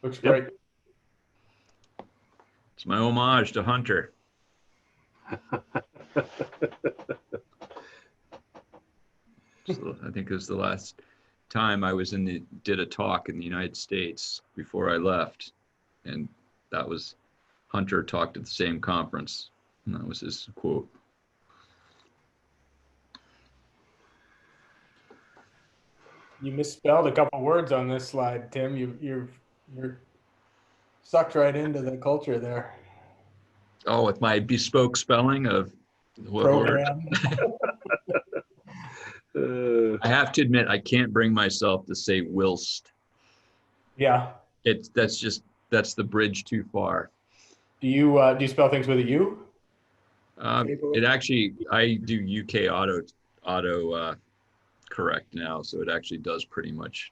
Looks Yep. great. It's my homage to Hunter. So I think it was the last time I was did a talk in the United States before I left. And that was Hunter talked at the same conference. And that was his quote. You misspelled a couple words on this slide, Tim. You're sucked right into the culture there. Oh, with my bespoke spelling of what word? Program. I have to admit, I can't bring myself to say whilst. Yeah. That's the bridge too far. Do you spell things with a U? It actually, I do UK auto correct now, so it actually does pretty much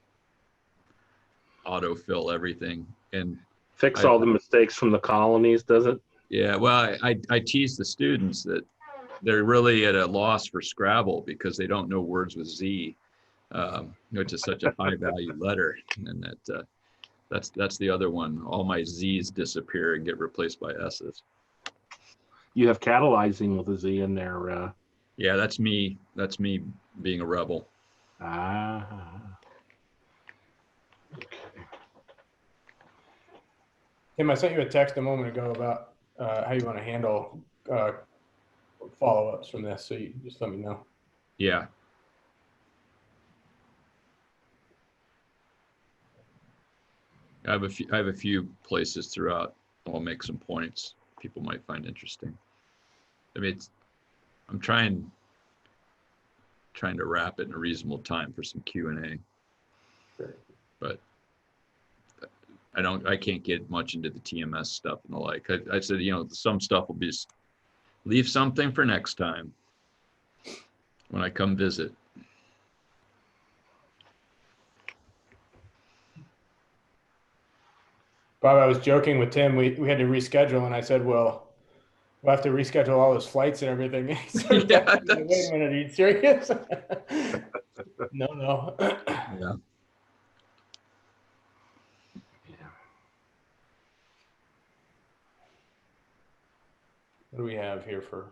autofill everything and Fix all the mistakes from the colonies, does it? Yeah, well, I tease the students that they're really at a loss for Scrabble because they don't know words with Z, which is such a high value letter, and that's the other one. All my Z's disappear and get replaced by S's. You have catalyzing with a Z in there. Yeah, that's me. That's me being a rebel. Tim, I sent you a text a moment ago about how you want to handle follow-ups from this, so you just let me know. Yeah. I have a few places throughout. I'll make some points people might find interesting. I mean, I'm trying to wrap it in a reasonable time for some Q&A. But I can't get much into the TMS stuff and the like. I said, some stuff will be leave something for next time when I come visit. Bob, I was joking with Tim. We had to reschedule, and I said, well, we'll have to reschedule all his flights and everything. Yeah, wait a minute, are you serious? No. Yeah. What do we have here for?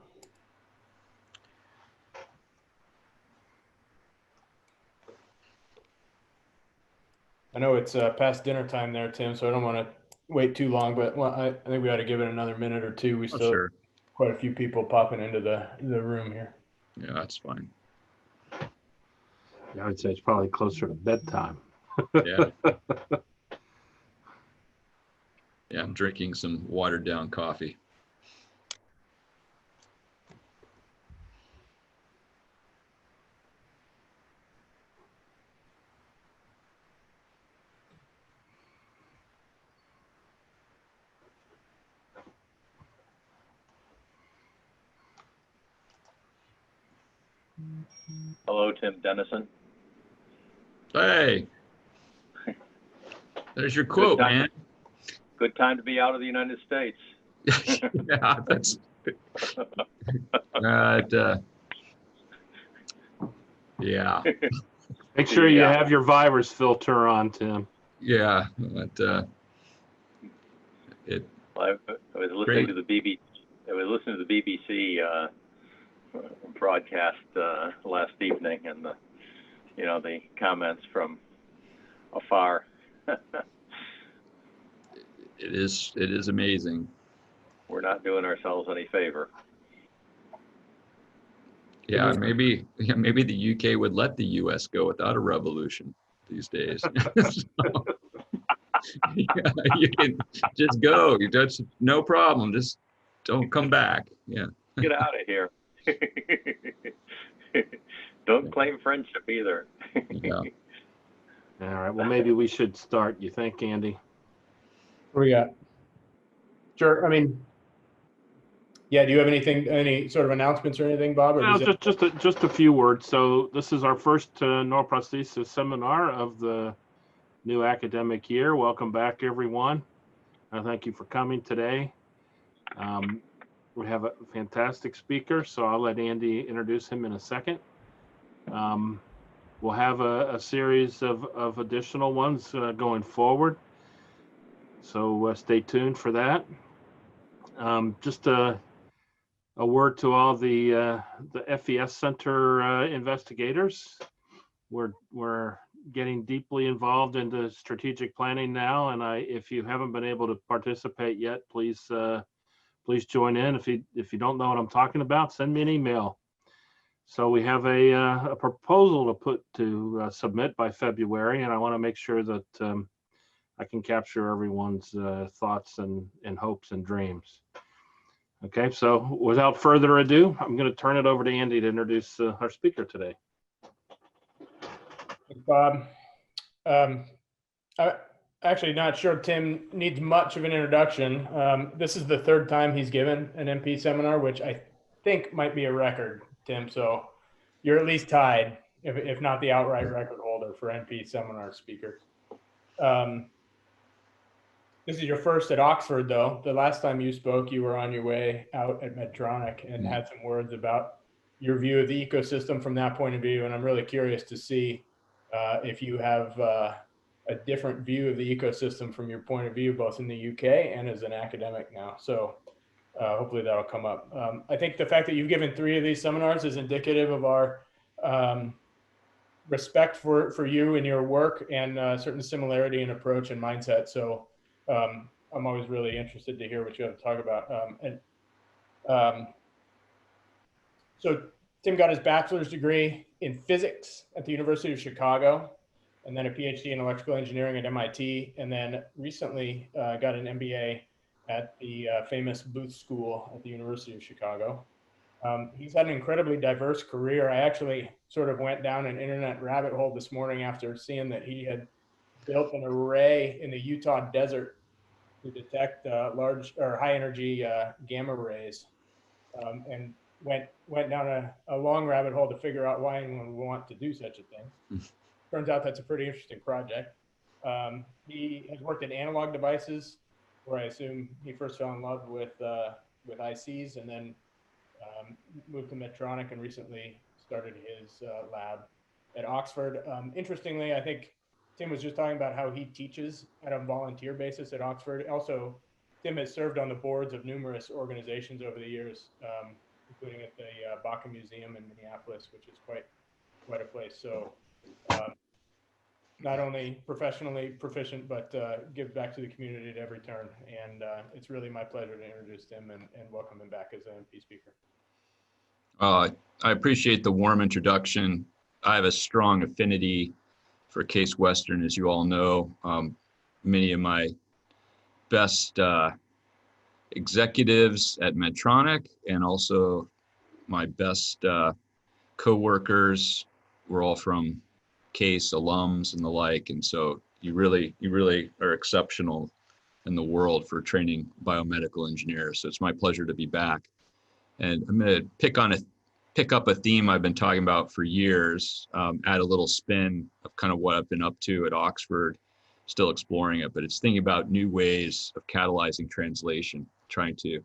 I know it's past dinner time there, Tim, so I don't want to wait too long, but I think we ought to give it another minute or two. We still Sure. have quite a few people popping into the room here. Yeah, that's fine. I would say it's probably closer to bedtime. Yeah. Yeah, I'm drinking some watered down coffee. Hello, Tim Denison. Hey, there's your quote, man. Good time to be out of the United States. Yeah, that's yeah. Make sure you have your virus filter on, Tim. Yeah, but I was listening to the BBC. I was listening to the BBC broadcast last evening, and the comments from afar. It is amazing. We're not doing ourselves any favor. Yeah, maybe the UK would let the US go without a revolution these days. So, yeah, you can just go. That's no problem. Just don't come back. Yeah. Get out of here. Don't claim friendship either. Yeah. All right. Well, maybe we should start. You think, Andy? What do we got? Sure. I mean, yeah. Do you have any sort of announcements or anything, Bob? Or No, just a few words. So this is our first neuroprosthesis seminar of the new academic year. Welcome back, everyone. Thank you for coming today. We have a fantastic speaker, so I'll let Andy introduce him in a second. We'll have a series of additional ones going forward. So stay tuned for that. Just a word to all the FES Center investigators. We're getting deeply involved into strategic planning now, and if you haven't been able to participate yet, please join in. If you don't know what I'm talking about, send me an email. So we have a proposal to submit by February, and I want to make sure that I can capture everyone's thoughts and hopes and dreams. Okay, so without further ado, I'm going to turn it over to Andy to introduce our speaker today. Thanks, Bob. I'm actually not sure Tim needs much of an introduction. This is the third time he's given an MP seminar, which I think might be a record, Tim. So you're at least tied, if not the outright record holder for MP seminar speaker. This is your first at Oxford, though. The last time you spoke, you were on your way out at Medtronic and had some words about your view of the ecosystem from that point of view. And I'm really curious to see if you have a different view of the ecosystem from your point of view, both in the UK and as an academic now. So hopefully that'll come up. I think the fact that you've given 3 of these seminars is indicative of our respect for you and your work, and certain similarity in approach and mindset. So I'm always really interested to hear what you have to talk about. So Tim got his bachelor's degree in physics at the University of Chicago, and then a PhD in electrical engineering at MIT, and then recently got an MBA at the famous Booth School at the University of Chicago. He's had an incredibly diverse career. I actually sort of went down an internet rabbit hole this morning after seeing that he had built an array in the Utah desert to detect large or high energy gamma rays, and went down a long rabbit hole to figure out why anyone would want to do such a thing. Turns out that's a pretty interesting project. He has worked in analog devices, where I assume he first fell in love with ICs, and then moved to Medtronic and recently started his lab at Oxford. Interestingly, I think Tim was just talking about how he teaches at a volunteer basis at Oxford. Also, Tim has served on the boards of numerous organizations over the years, including at the Baca Museum in Minneapolis, which is quite a place. So not only professionally proficient, but gives back to the community at every turn. And it's really my pleasure to introduce Tim and welcome him back as an MP speaker. I appreciate the warm introduction. I have a strong affinity for Case Western, as you all know. Many of my best executives at Medtronic and also my best co-workers were all from Case alums and the like. And so you really are exceptional in the world for training biomedical engineers. So it's my pleasure to be back. And I'm going to pick up a theme I've been talking about for years, add a little spin of kind of what I've been up to at Oxford, still exploring it, but it's thinking about new ways of catalyzing translation, trying to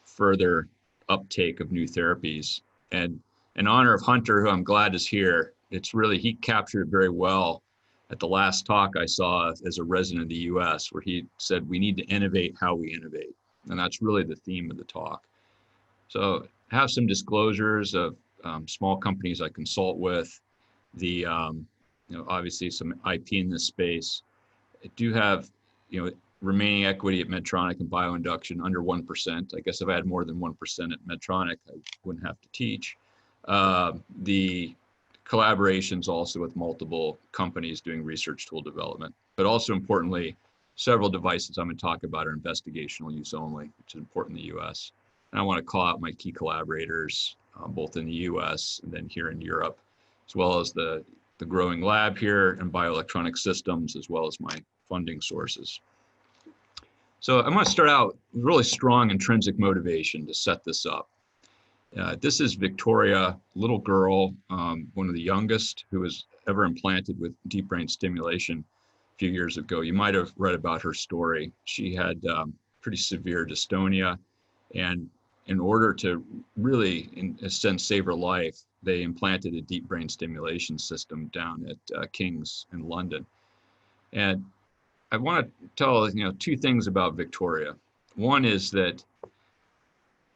further uptake of new therapies. And in honor of Hunter, who I'm glad is here, he captured it very well at the last talk I saw as a resident of the US, where he said, we need to innovate how we innovate. And that's really the theme of the talk. So have some disclosures of small companies I consult with, obviously some IP in this space. I do have, remaining equity at Medtronic and bioinduction under 1%. I guess if I had more than 1% at Medtronic, I wouldn't have to teach. The collaborations also with multiple companies doing research tool development, but also importantly, several devices I'm going to talk about are investigational use only, which is important in the US. And I want to call out my key collaborators, both in the US and then here in Europe, as well as the growing lab here and bioelectronic systems, as well as my funding sources. So I'm going to start out with really strong intrinsic motivation to set this up. This is Victoria, little girl, one of the youngest who was ever implanted with deep brain stimulation a few years ago. You might have read about her story. She had pretty severe dystonia, and in order to really, in a sense, save her life, they implanted a deep brain stimulation system down at King's in London. And I want to tell, two things about Victoria. One is that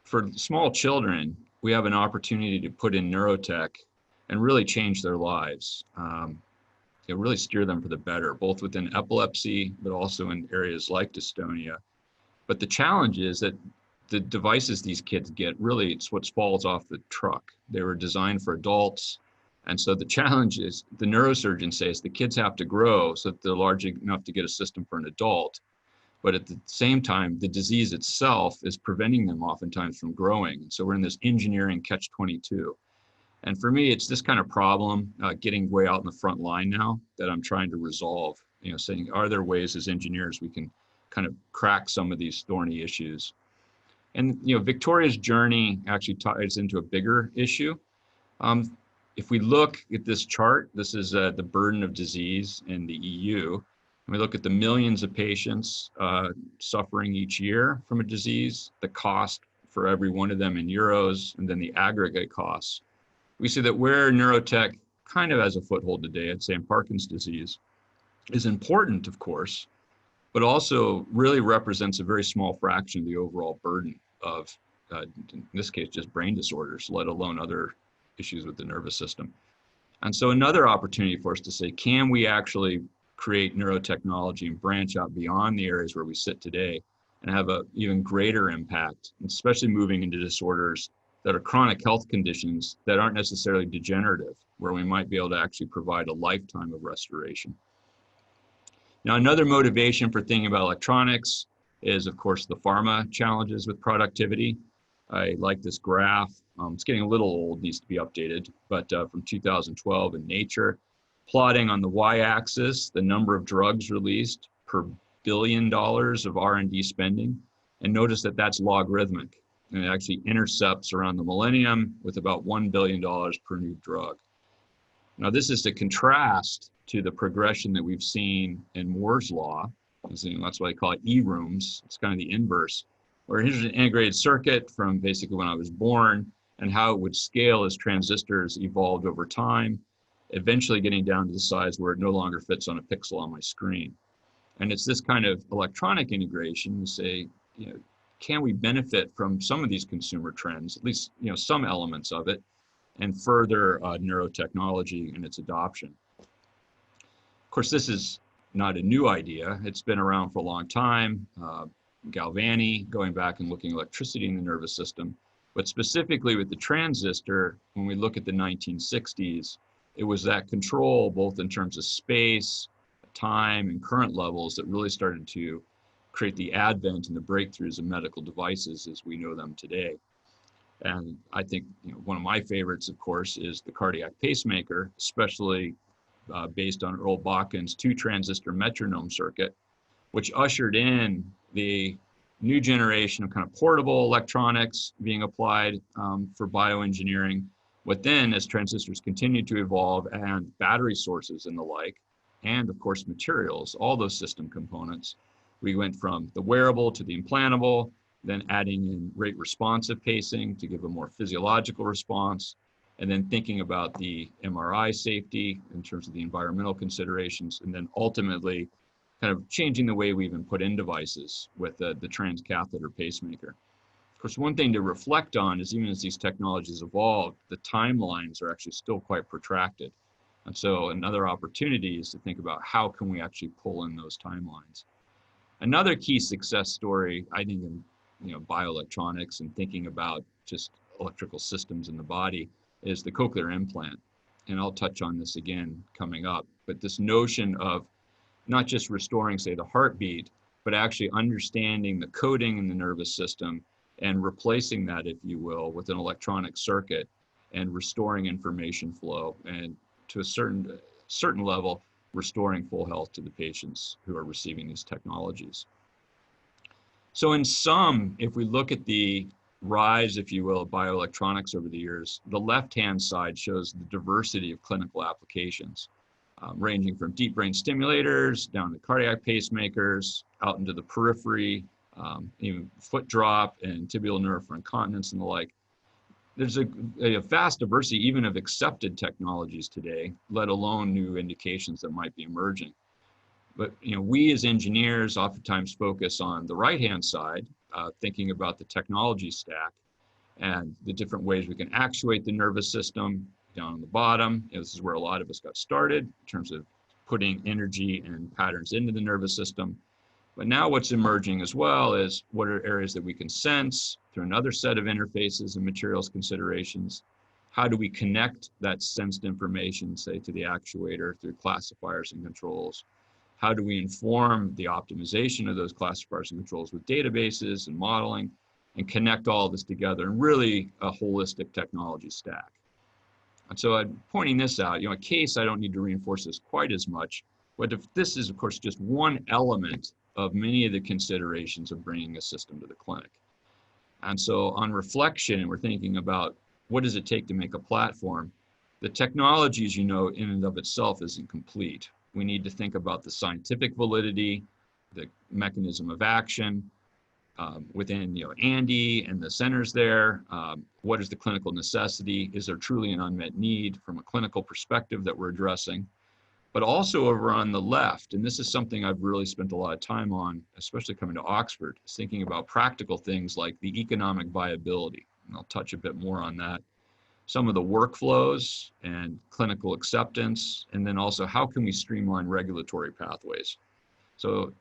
for small children, we have an opportunity to put in neurotech and really change their lives. Really steer them for the better, both within epilepsy, but also in areas like dystonia. But the challenge is that the devices these kids get, really, it's what falls off the truck. They were designed for adults. And so the challenge is, the neurosurgeon says the kids have to grow so that they're large enough to get a system for an adult. But at the same time, the disease itself is preventing them oftentimes from growing. So we're in this engineering catch-22. And for me, it's this kind of problem, getting way out in the front line now, that I'm trying to resolve, saying, are there ways as engineers we can kind of crack some of these thorny issues? And, Victoria's journey actually ties into a bigger issue. If we look at this chart, this is the burden of disease in the EU. And we look at the millions of patients suffering each year from a disease, the cost for every one of them in euros, and then the aggregate costs. We see that where neurotech kind of has a foothold today, I'd say in Parkinson's disease, is important, of course, but also really represents a very small fraction of the overall burden of, in this case, just brain disorders, let alone other issues with the nervous system. And so another opportunity for us to say, can we actually create neurotechnology and branch out beyond the areas where we sit today and have an even greater impact, especially moving into disorders that are chronic health conditions that aren't necessarily degenerative, where we might be able to actually provide a lifetime of restoration. Now, another motivation for thinking about electronics is, of course, the pharma challenges with productivity. I like this graph. It's getting a little old, needs to be updated, but from 2012 in Nature, plotting on the y-axis the number of drugs released per $1 billion of R&D spending, and notice that that's logarithmic. And it actually intercepts around the millennium with about $1 billion per new drug. Now, this is to contrast to the progression that we've seen in Moore's law. That's why I call it E-rooms. It's kind of the inverse, where here's an integrated circuit from basically when I was born and how it would scale as transistors evolved over time, eventually getting down to the size where it no longer fits on a pixel on my screen. And it's this kind of electronic integration. We say, can we benefit from some of these consumer trends, at least some elements of it, and further neurotechnology and its adoption? Of course, this is not a new idea. It's been around for a long time. Galvani, going back and looking at electricity in the nervous system, but specifically with the transistor, when we look at the 1960s, it was that control, both in terms of space, time, and current levels, that really started to create the advent and the breakthroughs of medical devices as we know them today. And I think one of my favorites, of course, is the cardiac pacemaker, especially based on Earl Bachen's 2-transistor metronome circuit, which ushered in the new generation of kind of portable electronics being applied for bioengineering. But then, as transistors continued to evolve and battery sources and the like, and of course materials, all those system components, we went from the wearable to the implantable, then adding in rate responsive pacing to give a more physiological response, and then thinking about the MRI safety in terms of the environmental considerations, and then ultimately kind of changing the way we even put in devices with the transcatheter pacemaker. Of course, one thing to reflect on is even as these technologies evolve, the timelines are actually still quite protracted. And so another opportunity is to think about how can we actually pull in those timelines. Another key success story, I think, in bioelectronics and thinking about just electrical systems in the body is the cochlear implant. And I'll touch on this again coming up, but this notion of not just restoring, say, the heartbeat, but actually understanding the coding in the nervous system and replacing that, if you will, with an electronic circuit and restoring information flow, and to a certain level, restoring full health to the patients who are receiving these technologies. So in sum, if we look at the rise, if you will, of bioelectronics over the years, the left-hand side shows the diversity of clinical applications, ranging from deep brain stimulators down to cardiac pacemakers, out into the periphery, even foot drop and tibial nerve for incontinence and the like. There's a vast diversity even of accepted technologies today, let alone new indications that might be emerging. But we as engineers oftentimes focus on the right-hand side, thinking about the technology stack and the different ways we can actuate the nervous system down on the bottom. This is where a lot of us got started in terms of putting energy and patterns into the nervous system. But now what's emerging as well is what are areas that we can sense through another set of interfaces and materials considerations. How do we connect that sensed information, say, to the actuator through classifiers and controls? How do we inform the optimization of those classifiers and controls with databases and modeling and connect all this together in really a holistic technology stack? And so I'm pointing this out, a case, I don't need to reinforce this quite as much, but if this is, of course, just one element of many of the considerations of bringing a system to the clinic. And so on reflection, we're thinking about what does it take to make a platform? The technology, as in and of itself isn't complete. We need to think about the scientific validity, the mechanism of action within Andy and the centers there. What is the clinical necessity? Is there truly an unmet need from a clinical perspective that we're addressing? But also over on the left, and this is something I've really spent a lot of time on, especially coming to Oxford, is thinking about practical things like the economic viability. And I'll touch a bit more on that. Some of the workflows and clinical acceptance, and then also how can we streamline regulatory pathways. So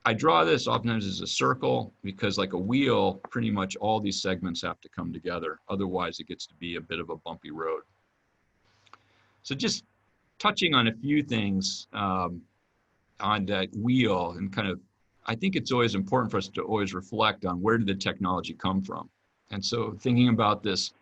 I draw this oftentimes as a circle because like a wheel, pretty much all these segments have to come together. Otherwise it gets to be a bit of a bumpy road. So just touching on a few things on that wheel and I think it's always important for us to always reflect on where did the technology come from. And so thinking about this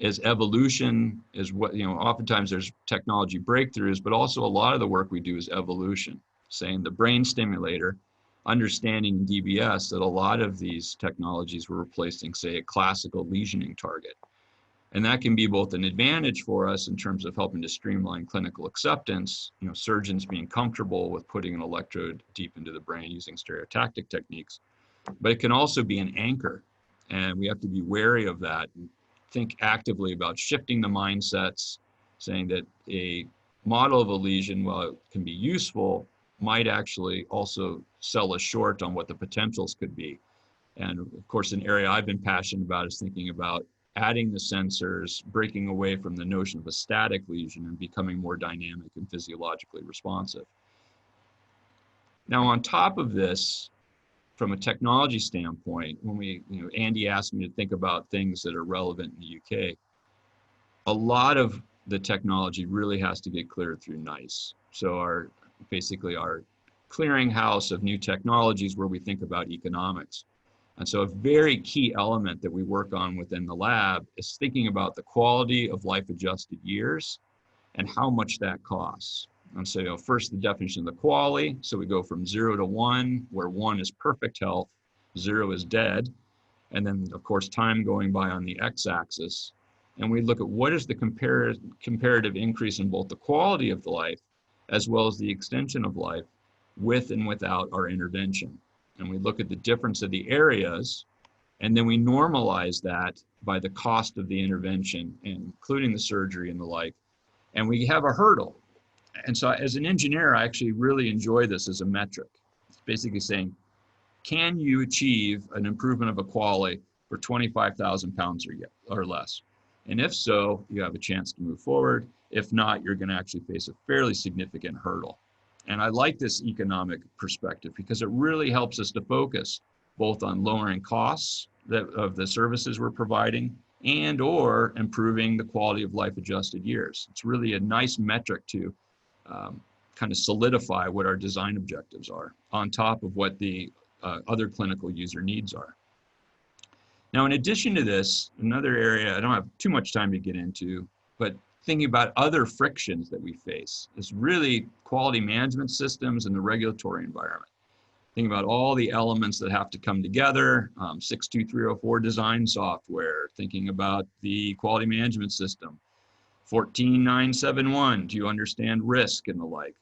as evolution is what, oftentimes there's technology breakthroughs, but also a lot of the work we do is evolution, saying the brain stimulator, understanding in DBS that a lot of these technologies were replacing, say, a classical lesioning target. And that can be both an advantage for us in terms of helping to streamline clinical acceptance, surgeons being comfortable with putting an electrode deep into the brain using stereotactic techniques, but it can also be an anchor. And we have to be wary of that and think actively about shifting the mindsets, saying that a model of a lesion, while it can be useful, might actually also sell us short on what the potentials could be. And of course, an area I've been passionate about is thinking about adding the sensors, breaking away from the notion of a static lesion and becoming more dynamic and physiologically responsive. Now, on top of this, from a technology standpoint, when Andy asked me to think about things that are relevant in the UK, a lot of the technology really has to get cleared through NICE. So basically our clearinghouse of new technologies where we think about economics. And so a very key element that we work on within the lab is thinking about the quality of life-adjusted years and how much that costs. And so first the definition of the quality. So we go from 0 to 1, where 1 is perfect health, 0 is dead. And then of course, time going by on the x-axis. And we look at what is the comparative increase in both the quality of the life as well as the extension of life with and without our intervention. And we look at the difference of the areas, and then we normalize that by the cost of the intervention, including the surgery and the like. And we have a hurdle. And so as an engineer, I actually really enjoy this as a metric. It's basically saying, can you achieve an improvement of a quality for 25,000 pounds or less? And if so, you have a chance to move forward. If not, you're going to actually face a fairly significant hurdle. And I like this economic perspective because it really helps us to focus both on lowering costs of the services we're providing and or improving the quality of life adjusted years. It's really a nice metric to kind of solidify what our design objectives are on top of what the other clinical user needs are. Now, in addition to this, another area I don't have too much time to get into, but thinking about other frictions that we face is really quality management systems and the regulatory environment. Thinking about all the elements that have to come together, 62304 design software, thinking about the quality management system, 14971, do you understand risk and the like?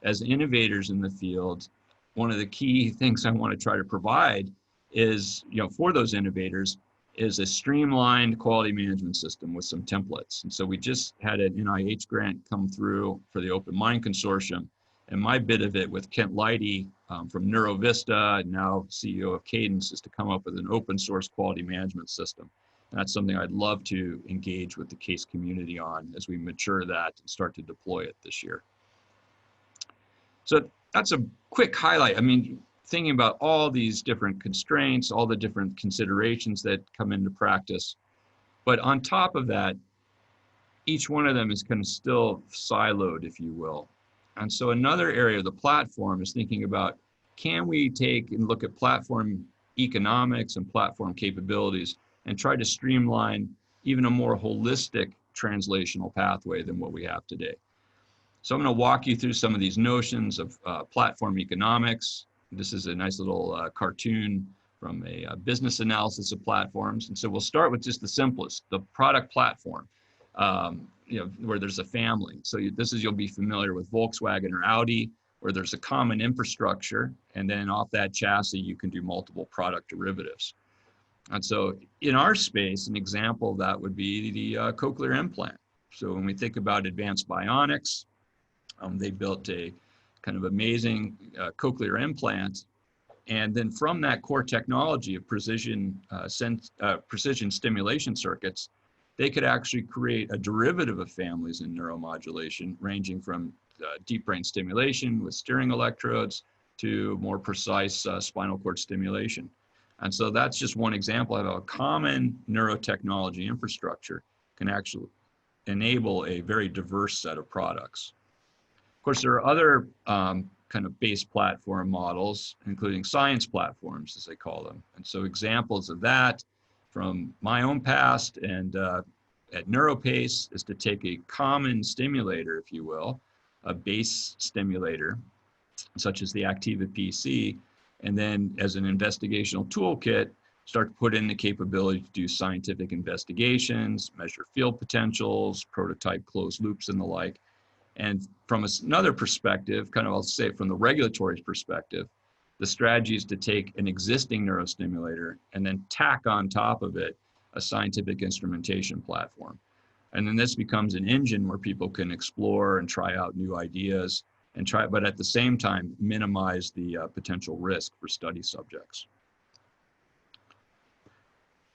As innovators in the field, one of the key things I want to try to provide is, for those innovators, is a streamlined quality management system with some templates. And so we just had an NIH grant come through for the Open Mind Consortium And my bit of it with Kent Leidy from NeuroVista, now CEO of Cadence, is to come up with an open source quality management system. And that's something I'd love to engage with the case community on as we mature that and start to deploy it this year. So that's a quick highlight. I mean, thinking about all these different constraints, all the different considerations that come into practice. But on top of that, each one of them is kind of still siloed, if you will. And so another area of the platform is thinking about, can we take and look at platform economics and platform capabilities and try to streamline even a more holistic translational pathway than what we have today. So I'm going to walk you through some of these notions of platform economics. This is a nice little cartoon from a business analysis of platforms. And so we'll start with just the simplest, the product platform, where there's a family. So you'll be familiar with Volkswagen or Audi, where there's a common infrastructure, and then off that chassis, you can do multiple product derivatives. And so in our space, an example of that would be the cochlear implant. So when we think about advanced bionics, they built a kind of amazing cochlear implant. And then from that core technology of precision stimulation circuits, they could actually create a derivative of families in neuromodulation, ranging from deep brain stimulation with steering electrodes to more precise spinal cord stimulation. And so that's just one example of how a common neurotechnology infrastructure can actually enable a very diverse set of products. Of course, there are other kind of base platform models, including science platforms, as they call them. And so examples of that from my own past and at NeuroPace is to take a common stimulator, if you will, a base stimulator, such as the Activa PC, and then as an investigational toolkit, start to put in the capability to do scientific investigations, measure field potentials, prototype closed loops and the like. And from another perspective, kind of I'll say from the regulatory perspective, the strategy is to take an existing neurostimulator and then tack on top of it a scientific instrumentation platform. And then this becomes an engine where people can explore and try out new ideas and but at the same time, minimize the potential risk for study subjects.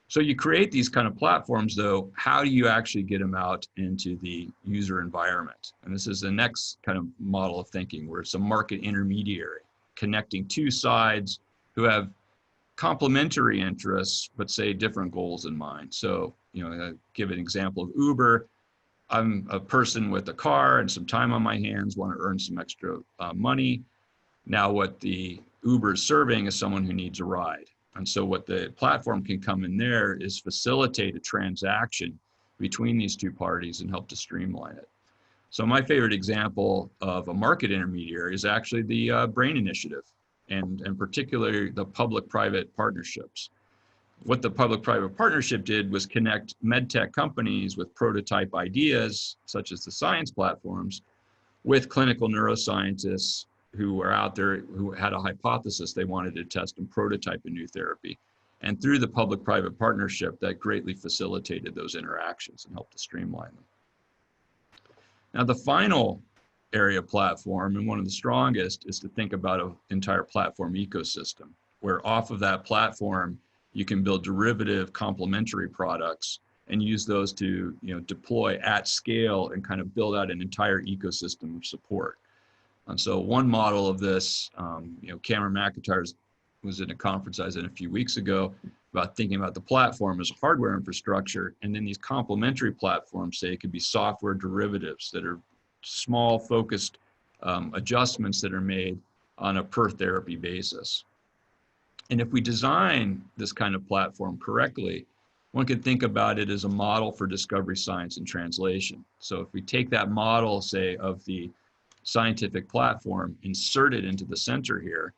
So you create these kind of platforms, though, how do you actually get them out into the user environment? And this is the next kind of model of thinking, where it's a market intermediary, connecting two sides who have complementary interests, but say different goals in mind. So, I'll give an example of Uber. I'm a person with a car and some time on my hands, want to earn some extra money. Now what the Uber is serving is someone who needs a ride. And so what the platform can come in there is facilitate a transaction between these two parties and help to streamline it. So my favorite example of a market intermediary is actually the Brain Initiative, and particularly the public-private partnerships. What the public-private partnership did was connect medtech companies with prototype ideas, such as the science platforms, with clinical neuroscientists who were out there who had a hypothesis they wanted to test and prototype a new therapy. And through the public-private partnership, that greatly facilitated those interactions and helped to streamline them. Now, the final area platform, and one of the strongest, is to think about an entire platform ecosystem, where off of that platform, you can build derivative complementary products and use those to deploy at scale and kind of build out an entire ecosystem of support. And so one model of this, Cameron McIntyre was in a conference I was in a few weeks ago about thinking about the platform as a hardware infrastructure, and then these complementary platforms, say it could be software derivatives that are small focused adjustments that are made on a per therapy basis. And if we design this kind of platform correctly, one could think about it as a model for discovery science and translation. So if we take that model, say, of the scientific platform, insert it into the center here,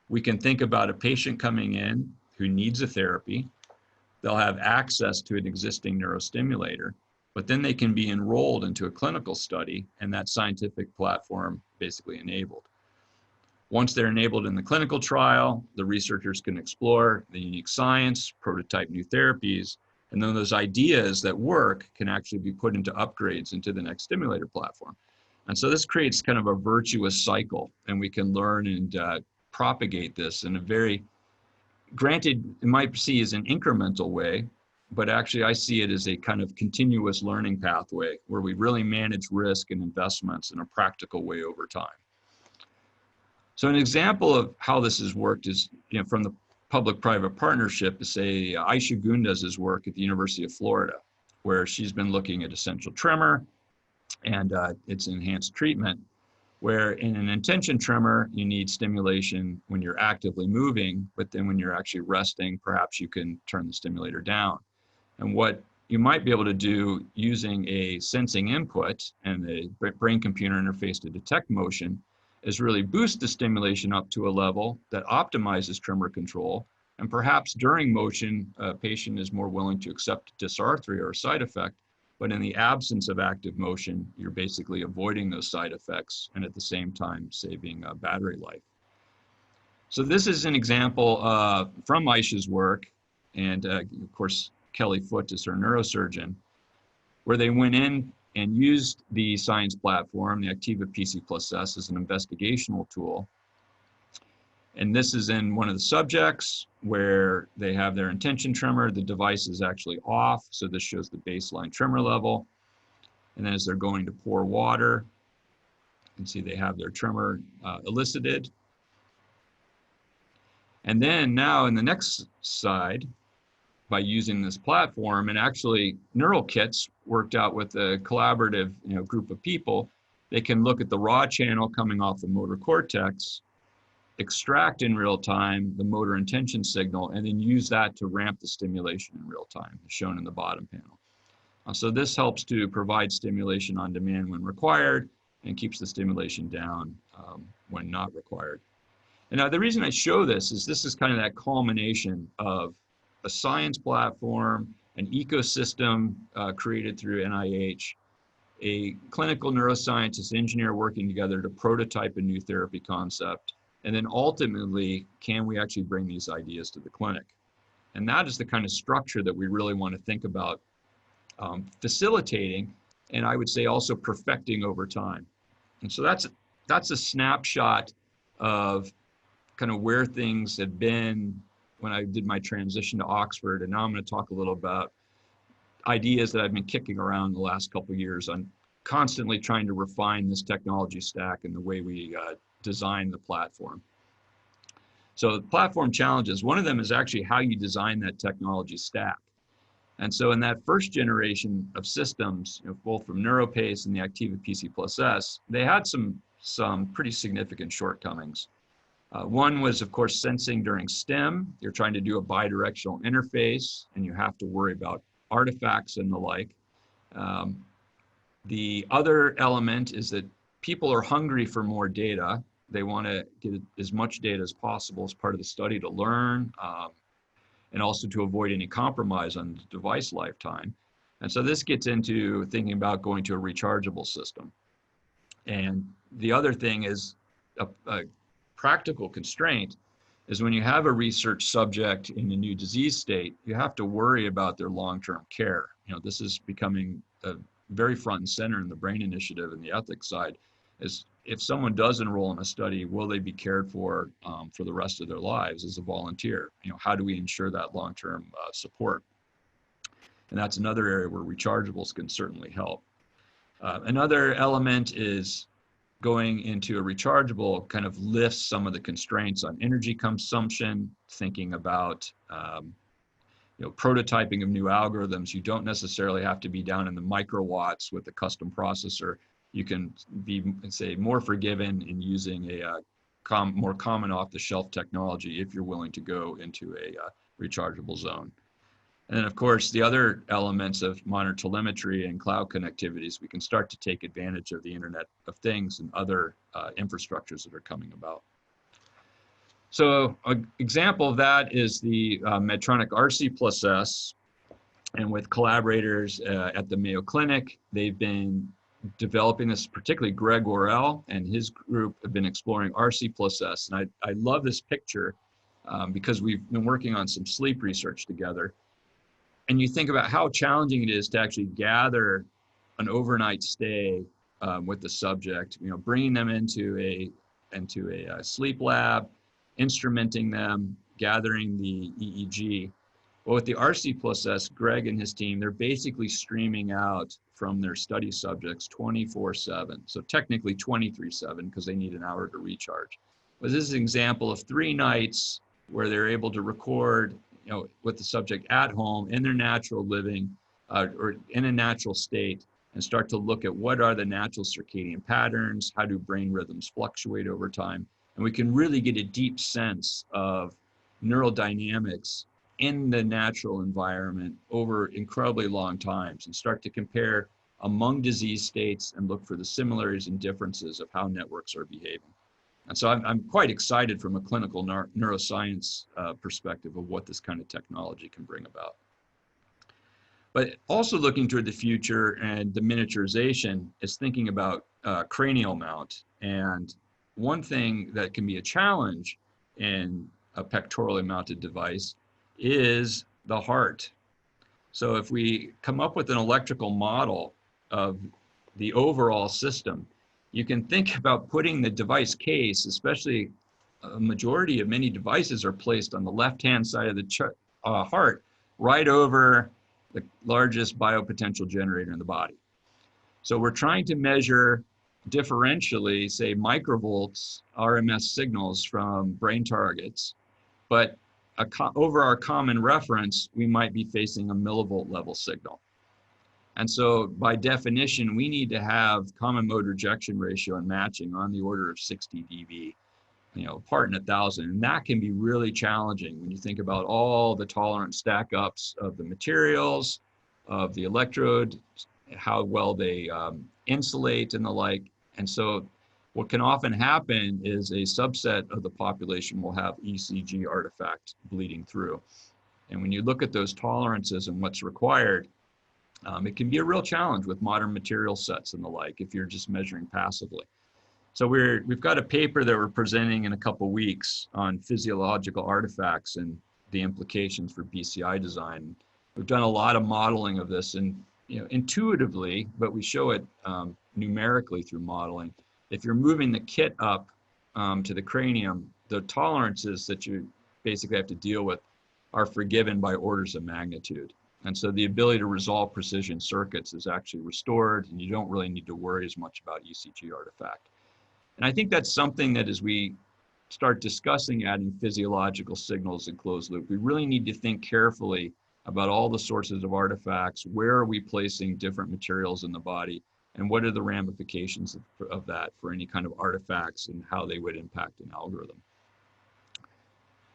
we can think about a patient coming in who needs a therapy. They'll have access to an existing neurostimulator, but then they can be enrolled into a clinical study, and that scientific platform basically enabled. Once they're enabled in the clinical trial, the researchers can explore the unique science, prototype new therapies, and then those ideas that work can actually be put into upgrades into the next stimulator platform. And so this creates kind of a virtuous cycle, and we can learn and propagate this in a very, granted, it might see as an incremental way, but actually I see it as a kind of continuous learning pathway where we really manage risk and investments in a practical way over time. So an example of how this has worked is, from the public-private partnership, is say Aisha Gundaz's work at the University of Florida, where she's been looking at essential tremor and its enhanced treatment, where in an intention tremor, you need stimulation when you're actively moving, but then when you're actually resting, perhaps you can turn the stimulator down. And what you might be able to do using a sensing input and a brain-computer interface to detect motion is really boost the stimulation up to a level that optimizes tremor control. And perhaps during motion, a patient is more willing to accept dysarthria or side effect. But in the absence of active motion, you're basically avoiding those side effects and at the same time saving battery life. So this is an example from Aisha's work, and of course, Kelly Foote is her neurosurgeon, where they went in and used the science platform, the Activa PC+S, as an investigational tool. And this is in one of the subjects where they have their intention tremor. The device is actually off, so this shows the baseline tremor level. And then as they're going to pour water, you can see they have their tremor elicited. And then now in the next side, by using this platform, and actually neural kits worked out with a collaborative group of people, they can look at the raw channel coming off the motor cortex, extract in real time the motor intention signal, and then use that to ramp the stimulation in real time, as shown in the bottom panel. So this helps to provide stimulation on demand when required and keeps the stimulation down when not required. And now the reason I show this is kind of that culmination of a science platform, an ecosystem created through NIH, a clinical neuroscientist engineer working together to prototype a new therapy concept, and then ultimately, can we actually bring these ideas to the clinic? And that is the kind of structure that we really want to think about facilitating, and I would say also perfecting over time. And so that's a snapshot of kind of where things had been when I did my transition to Oxford. And now I'm going to talk a little about ideas that I've been kicking around the last couple of years on constantly trying to refine this technology stack and the way we design the platform. So the platform challenges, one of them is actually how you design that technology stack. And so in that first generation of systems, both from NeuroPace and the Activa PC+S, they had some pretty significant shortcomings. One was, of course, sensing during STEM. You're trying to do a bidirectional interface, and you have to worry about artifacts and the like. The other element is that people are hungry for more data. They want to get as much data as possible as part of the study to learn, and also to avoid any compromise on the device lifetime. And so this gets into thinking about going to a rechargeable system. And the other thing is a practical constraint is when you have a research subject in a new disease state, you have to worry about their long-term care. This is becoming very front and center in the BRAIN initiative and the ethics side, is if someone does enroll in a study, will they be cared for the rest of their lives as a volunteer? How do we ensure that long-term support? And that's another area where rechargeables can certainly help. Another element is going into a rechargeable kind of lifts some of the constraints on energy consumption, thinking about prototyping of new algorithms. You don't necessarily have to be down in the microwatts with a custom processor. You can be, say, more forgiven in using a more common off-the-shelf technology if you're willing to go into a rechargeable zone. And then, of course, the other elements of modern telemetry and cloud connectivities, we can start to take advantage of the Internet of Things and other infrastructures that are coming about. So an example of that is the Medtronic RC+S, and with collaborators at the Mayo Clinic, they've been developing this, particularly Greg Worrell and his group have been exploring RC+S. And I love this picture because we've been working on some sleep research together. And you think about how challenging it is to actually gather an overnight stay with the subject, bringing them into a sleep lab, instrumenting them, gathering the EEG. Well, with the RC+S, Greg and his team, they're basically streaming out from their study subjects 24/7. So technically 23/7 because they need an hour to recharge. But this is an example of 3 nights where they're able to record, with the subject at home in their natural living or in a natural state, and start to look at what are the natural circadian patterns, how do brain rhythms fluctuate over time, and we can really get a deep sense of neural dynamics in the natural environment over incredibly long times, and start to compare among disease states and look for the similarities and differences of how networks are behaving. And so I'm quite excited from a clinical neuroscience perspective of what this kind of technology can bring about. But also looking toward the future and the miniaturization is thinking about cranial mount. And one thing that can be a challenge in a pectorally mounted device is the heart. So if we come up with an electrical model of the overall system, you can think about putting the device case, especially a majority of many devices are placed on the left-hand side of the heart, right over the largest biopotential generator in the body. So we're trying to measure differentially, say, microvolts RMS signals from brain targets, but over our common reference, we might be facing a millivolt level signal. And so by definition, we need to have common mode rejection ratio and matching on the order of 60 dB, part in 1,000. And that can be really challenging when you think about all the tolerant stack ups of the materials, of the electrode, how well they insulate and the like. And so what can often happen is a subset of the population will have ECG artifact bleeding through. And when you look at those tolerances and what's required, it can be a real challenge with modern material sets and the like if you're just measuring passively. So we've got a paper that we're presenting in a couple of weeks on physiological artifacts and the implications for BCI design. We've done a lot of modeling of this, and intuitively, but we show it numerically through modeling. If you're moving the kit up to the cranium, the tolerances that you basically have to deal with are forgiven by orders of magnitude. And so the ability to resolve precision circuits is actually restored, and you don't really need to worry as much about ECG artifact. And I think that's something that as we start discussing adding physiological signals in closed loop, we really need to think carefully about all the sources of artifacts, where are we placing different materials in the body, and what are the ramifications of that for any kind of artifacts and how they would impact an algorithm.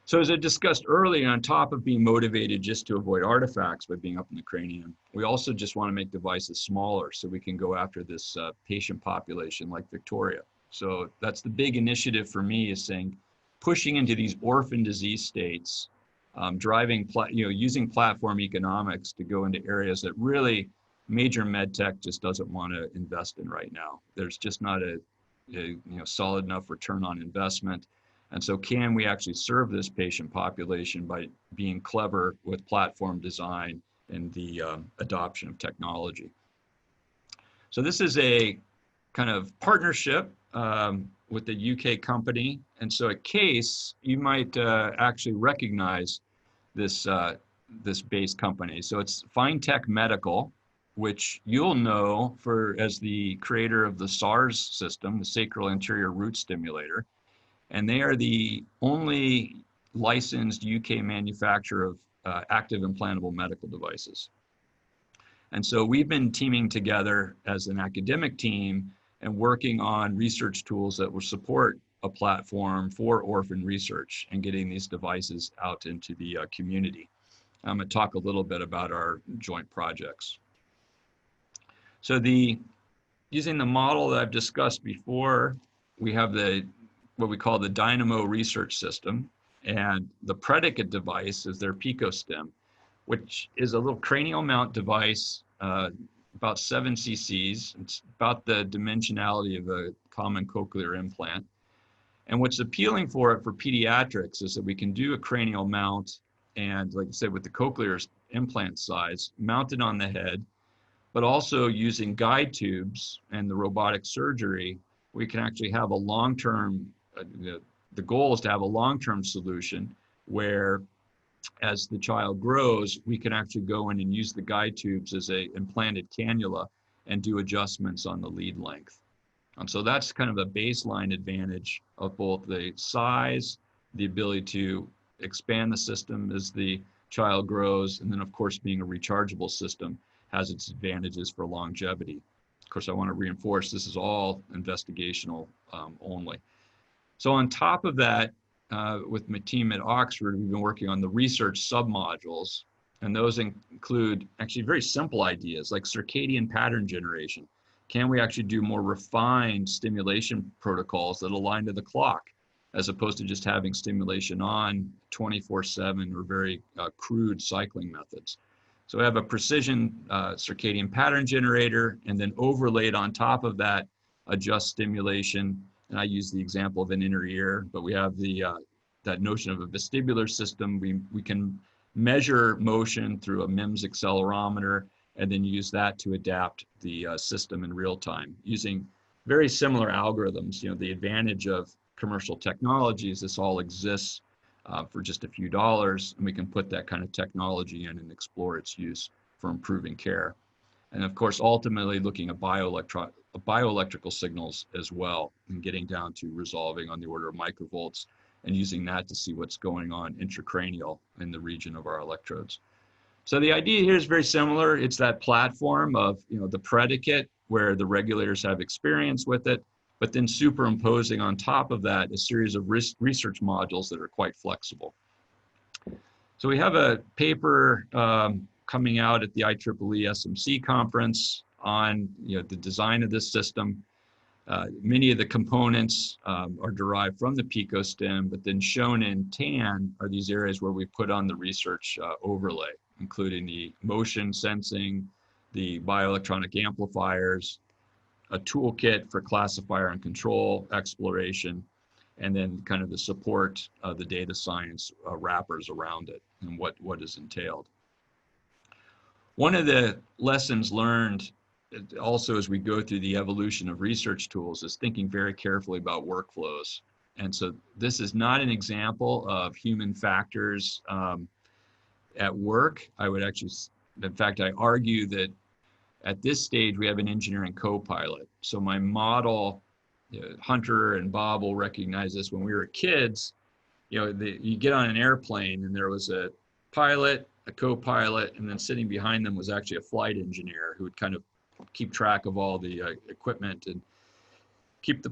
So as I discussed earlier, on top of being motivated just to avoid artifacts by being up in the cranium, we also just want to make devices smaller so we can go after this patient population like Victoria. So that's the big initiative for me, is saying, pushing into these orphan disease states, using platform economics to go into areas that really major med tech just doesn't want to invest in right now. There's just not a solid enough return on investment. And so can we actually serve this patient population by being clever with platform design and the adoption of technology? So this is a kind of partnership with a UK company. And so at CASE, you might actually recognize this base company. So it's FineTech Medical, which you'll know as the creator of the SARS system, the Sacral Anterior Root Stimulator. And they are the only licensed UK manufacturer of active implantable medical devices. And so we've been teaming together as an academic team and working on research tools that will support a platform for orphan research and getting these devices out into the community. I'm going to talk a little bit about our joint projects. So using the model that I've discussed before, we have what we call the Dynamo Research System, and the predicate device is their PicoStim, which is a little cranial mount device, about 7 cc's. It's about the dimensionality of a common cochlear implant. And what's appealing for it for pediatrics is that we can do a cranial mount, and like I said, with the cochlear implant size, mounted on the head, but also using guide tubes and the robotic surgery, we can actually have a long-term, the goal is to have a long-term solution where as the child grows, we can actually go in and use the guide tubes as a implanted cannula and do adjustments on the lead length. And so that's kind of a baseline advantage of both the size, the ability to expand the system as the child grows, and then of course being a rechargeable system has its advantages for longevity. Of course, I want to reinforce this is all investigational only. So on top of that, with my team at Oxford, we've been working on the research submodules, and those include actually very simple ideas like circadian pattern generation. Can we actually do more refined stimulation protocols that align to the clock, as opposed to just having stimulation on 24/7 or very crude cycling methods? So we have a precision circadian pattern generator, and then overlaid on top of that, adjust stimulation. And I use the example of an inner ear, but we have the that notion of a vestibular system. We can measure motion through a MIMS accelerometer, and then use that to adapt the system in real time using very similar algorithms. You know, the advantage of commercial technology is this all exists for just a few dollars, and we can put that kind of technology in and explore its use for improving care. And of course, ultimately looking at bioelectrical signals as well, and getting down to resolving on the order of microvolts and using that to see what's going on intracranial in the region of our electrodes. So the idea here is very similar. It's that platform of, you know, the predicate where the regulators have experience with it, but then superimposing on top of that a series of research modules that are quite flexible. So we have a paper coming out at the IEEE SMC conference on, you know, the design of this system. Many of the components are derived from the PicoStim, but then shown in tan are these areas where we put on the research overlay, including the motion sensing, the bioelectronic amplifiers, a toolkit for classifier and control exploration, and then kind of the support of the data science wrappers around it and what is entailed. One of the lessons learned also as we go through the evolution of research tools is thinking very carefully about workflows. And so this is not an example of human factors at work. I would actually, in fact, I argue that at this stage, we have an engineering co-pilot. So my model, Hunter and Bob will recognize this. When we were kids, you know, you get on an airplane and there was a pilot, a co-pilot, and then sitting behind them was actually a flight engineer who would kind of keep track of all the equipment and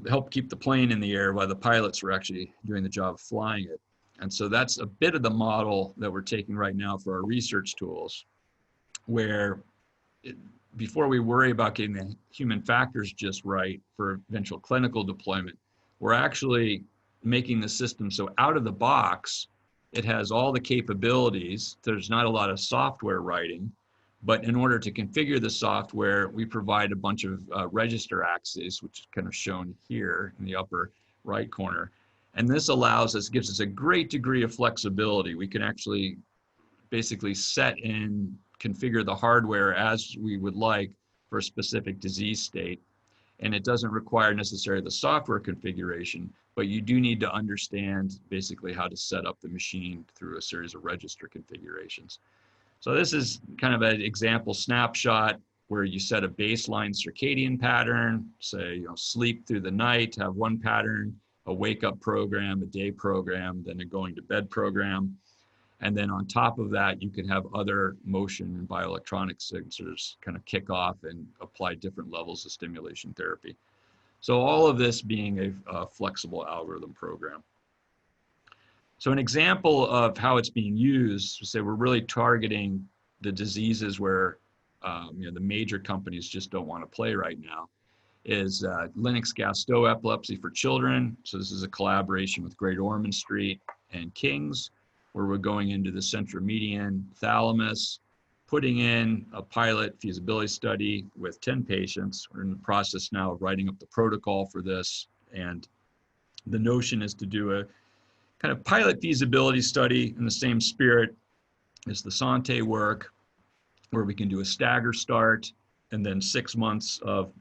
help keep the plane in the air while the pilots were actually doing the job of flying it. And so that's a bit of the model that we're taking right now for our research tools, where before we worry about getting the human factors just right for eventual clinical deployment, we're actually making the system so out of the box, it has all the capabilities. There's not a lot of software writing, but in order to configure the software, we provide a bunch of register axes, which is kind of shown here in the upper right corner. And this allows us, gives us a great degree of flexibility. We can actually basically set and configure the hardware as we would like for a specific disease state. And it doesn't require necessarily the software configuration, but you do need to understand basically how to set up the machine through a series of register configurations. So this is kind of an example snapshot where you set a baseline circadian pattern, say, you know, sleep through the night, have one pattern, a wake up program, a day program, then a going to bed program. And then on top of that, you can have other motion and bioelectronic sensors kind of kick off and apply different levels of stimulation therapy. So all of this being a flexible algorithm program. So an example of how it's being used, say we're really targeting the diseases where you know, the major companies just don't want to play right now, is Lennox-Gastaut epilepsy for children. So this is a collaboration with Great Ormond Street and King's, where we're going into the centromedian thalamus, putting in a pilot feasibility study with 10 patients. We're in the process now of writing up the protocol for this. And the notion is to do a kind of pilot feasibility study in the same spirit as the Sante work, where we can do a stagger start, and then 6 months of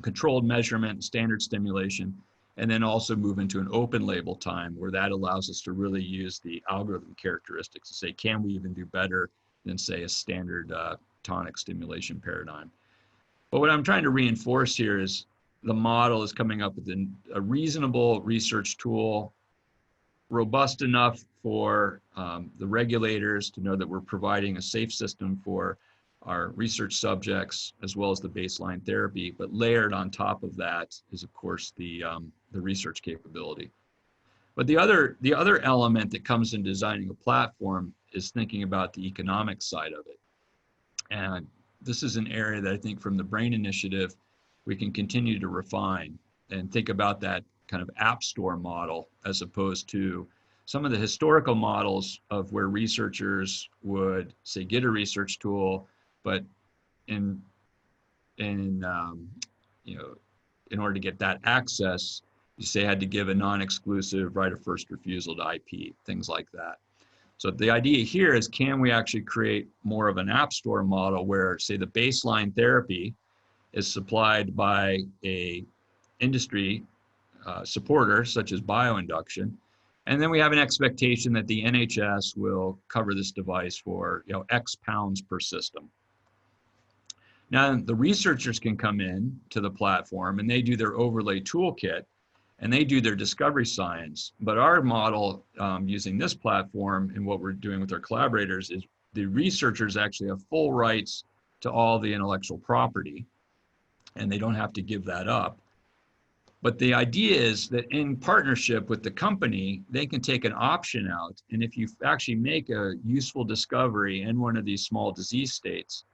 controlled measurement, standard stimulation, and then also move into an open label time where that allows us to really use the algorithm characteristics to say, can we even do better than, say, a standard tonic stimulation paradigm? But what I'm trying to reinforce here is the model is coming up with a reasonable research tool, robust enough for the regulators to know that we're providing a safe system for our research subjects, as well as the baseline therapy. But layered on top of that is, of course, the research capability. But the other element that comes in designing a platform is thinking about the economic side of it. And this is an area that I think from the Brain Initiative, we can continue to refine and think about that kind of app store model, as opposed to some of the historical models of where researchers would say get a research tool, but in order to get that access, you say had to give a non-exclusive right of first refusal to IP, things like that. So the idea here is, can we actually create more of an app store model where, say, the baseline therapy is supplied by a industry supporter, such as bioinduction, and then we have an expectation that the NHS will cover this device for X pounds per system. Now, the researchers can come in to the platform and they do their overlay toolkit and they do their discovery science. But our model using this platform and what we're doing with our collaborators is the researchers actually have full rights to all the intellectual property, and they don't have to give that up. But the idea is that in partnership with the company, they can take an option out. And if you actually make a useful discovery in one of these small disease states,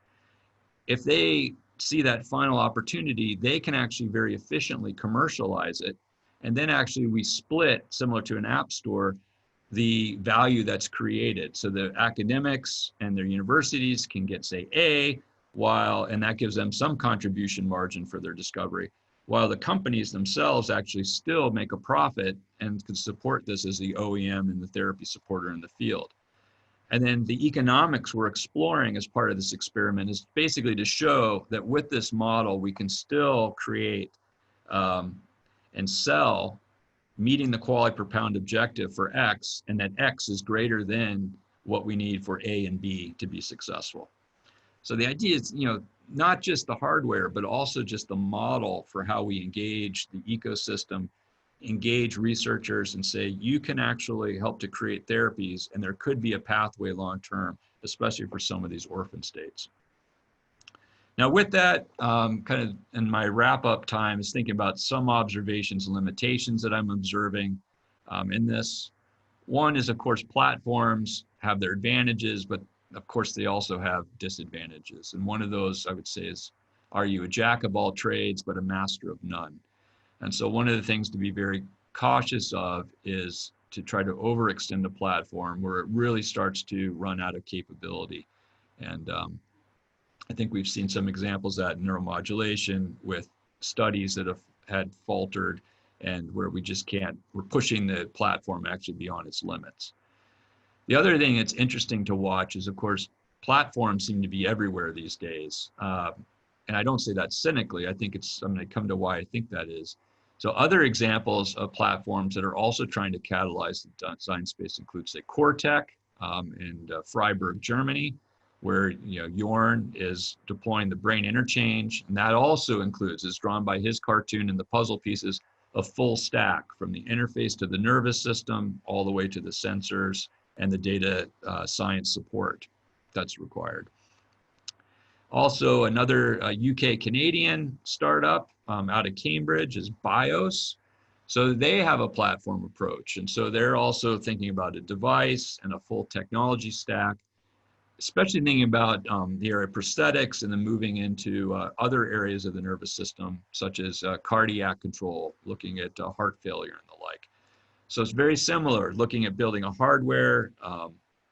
if they see that final opportunity, they can actually very efficiently commercialize it. And then actually we split, similar to an app store, the value that's created. So the academics and their universities can get, say, A, and that gives them some contribution margin for their discovery, while the companies themselves actually still make a profit and can support this as the OEM and the therapy supporter in the field. And then the economics we're exploring as part of this experiment is basically to show that with this model, we can still create and sell meeting the quality per pound objective for X, and that X is greater than what we need for A and B to be successful. So the idea is, not just the hardware, but also just the model for how we engage the ecosystem, engage researchers and say, you can actually help to create therapies, and there could be a pathway long-term, especially for some of these orphan states. Now with that, kind of in my wrap-up time is thinking about some observations and limitations that I'm observing in this. One is, of course, platforms have their advantages, but of course they also have disadvantages. And one of those I would say is, are you a jack of all trades, but a master of none? And so one of the things to be very cautious of is to try to overextend a platform where it really starts to run out of capability. And I think we've seen some examples of that in neuromodulation with studies that have had faltered and where we just can't, we're pushing the platform actually beyond its limits. The other thing that's interesting to watch is, of course, platforms seem to be everywhere these days. And I don't say that cynically. I think I'm going to come to why I think that is. So other examples of platforms that are also trying to catalyze the design space include, say, Cortec in Freiburg, Germany, where Jorn is deploying the brain interchange. And that also includes, is drawn by his cartoon and the puzzle pieces, a full stack from the interface to the nervous system all the way to the sensors and the data science support that's required. Also, another UK-Canadian startup out of Cambridge is BIOS. So they have a platform approach. And so they're also thinking about a device and a full technology stack, especially thinking about the area of prosthetics and then moving into other areas of the nervous system, such as cardiac control, looking at heart failure and the like. So it's very similar, looking at building a hardware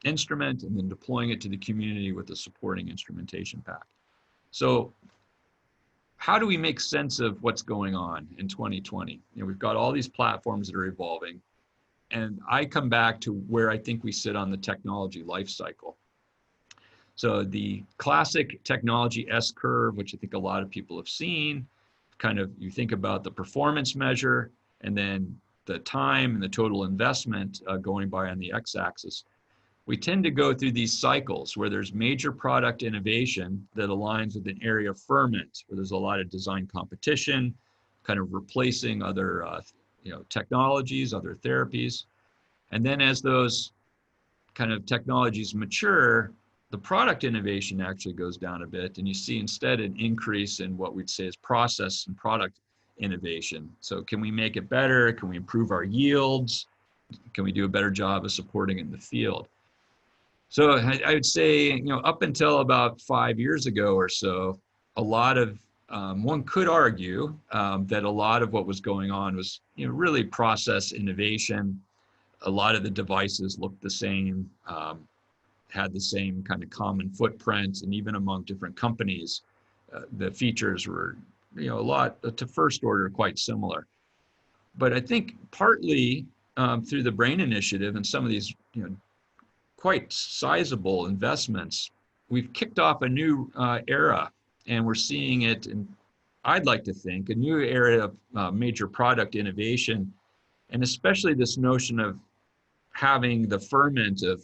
instrument and then deploying it to the community with a supporting instrumentation pack. So how do we make sense of what's going on in 2020? We've got all these platforms that are evolving, and I come back to where I think we sit on the technology life cycle. So the classic technology S-curve, which I think a lot of people have seen, kind of you think about the performance measure and then the time and the total investment going by on the x-axis. We tend to go through these cycles where there's major product innovation that aligns with an area of ferment, where there's a lot of design competition, kind of replacing other technologies, other therapies. And then as those kind of technologies mature, the product innovation actually goes down a bit, and you see instead an increase in what we'd say is process and product innovation. So can we make it better? Can we improve our yields? Can we do a better job of supporting it in the field? So I would say, up until about 5 years ago or so, a lot of, one could argue that a lot of what was going on was, really process innovation. A lot of the devices looked the same, had the same kind of common footprint, and even among different companies, the features were, a lot to first order quite similar. But I think partly through the Brain Initiative and some of these, quite sizable investments, we've kicked off a new era, and we're seeing it in, I'd like to think, a new era of major product innovation, and especially this notion of having the ferment of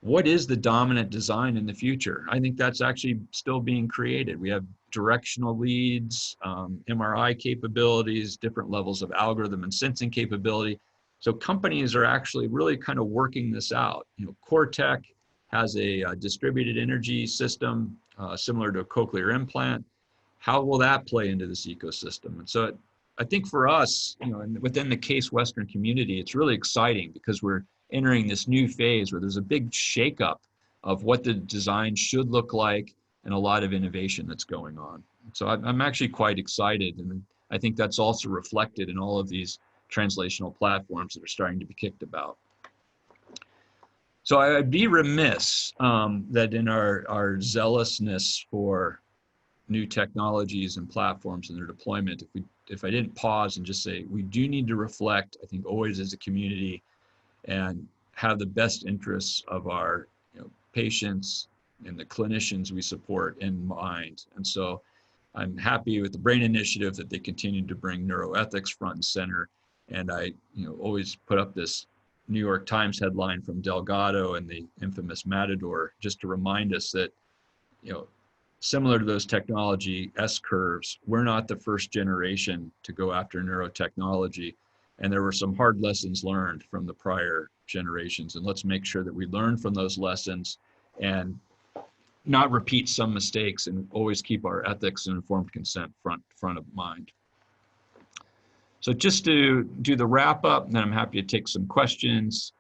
what is the dominant design in the future. I think that's actually still being created. We have directional leads, MRI capabilities, different levels of algorithm and sensing capability. So companies are actually really kind of working this out. Cortec has a distributed energy system similar to a cochlear implant. How will that play into this ecosystem? And so I think for us, and within the Case Western community, it's really exciting because we're entering this new phase where there's a big shakeup of what the design should look like and a lot of innovation that's going on. So I'm actually quite excited, and I think that's also reflected in all of these translational platforms that are starting to be kicked about. So I'd be remiss that in our zealousness for new technologies and platforms and their deployment, if I didn't pause and just say, we do need to reflect, I think always as a community, and have the best interests of our patients and the clinicians we support in mind. And so I'm happy with the Brain Initiative that they continue to bring neuroethics front and center. And I always put up this New York Times headline from Delgado and the infamous Matador, just to remind us that, similar to those technology S-curves, we're not the first generation to go after neurotechnology. And there were some hard lessons learned from the prior generations. And let's make sure that we learn from those lessons and not repeat some mistakes, and always keep our ethics and informed consent front of mind. So just to do the wrap up, and then I'm happy to take some questions.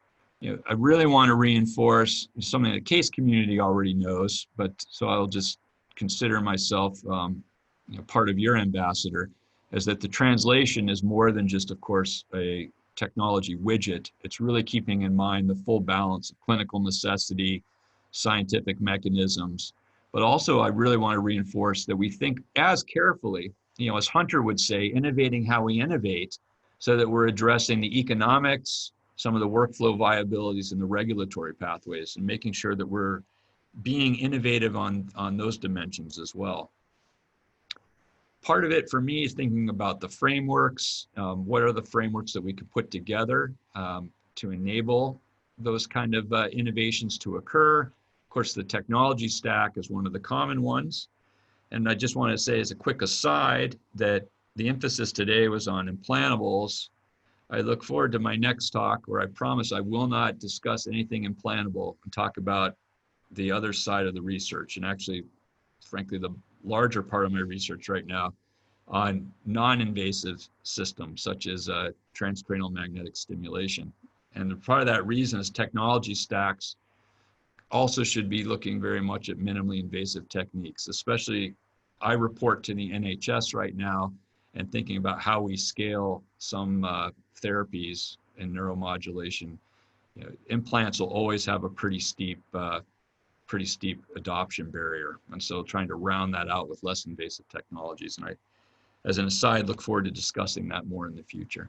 I really want to reinforce something the Case community already knows, but so I'll just consider myself part of your ambassador, is that the translation is more than just, of course, a technology widget. It's really keeping in mind the full balance of clinical necessity, scientific mechanisms, but also I really want to reinforce that we think as carefully, as Hunter would say, innovating how we innovate, so that we're addressing the economics, some of the workflow viabilities and the regulatory pathways, and making sure that we're being innovative on those dimensions as well. Part of it for me is thinking about the frameworks. What are the frameworks that we could put together to enable those kind of innovations to occur? Of course, the technology stack is one of the common ones. And I just want to say as a quick aside that the emphasis today was on implantables. I look forward to my next talk, where I promise I will not discuss anything implantable and talk about the other side of the research, and actually, frankly, the larger part of my research right now on non-invasive systems such as transcranial magnetic stimulation. And part of that reason is technology stacks also should be looking very much at minimally invasive techniques. Especially, I report to the NHS right now and thinking about how we scale some therapies in neuromodulation. Implants will always have a pretty steep adoption barrier. And so trying to round that out with less invasive technologies. And I, as an aside, look forward to discussing that more in the future.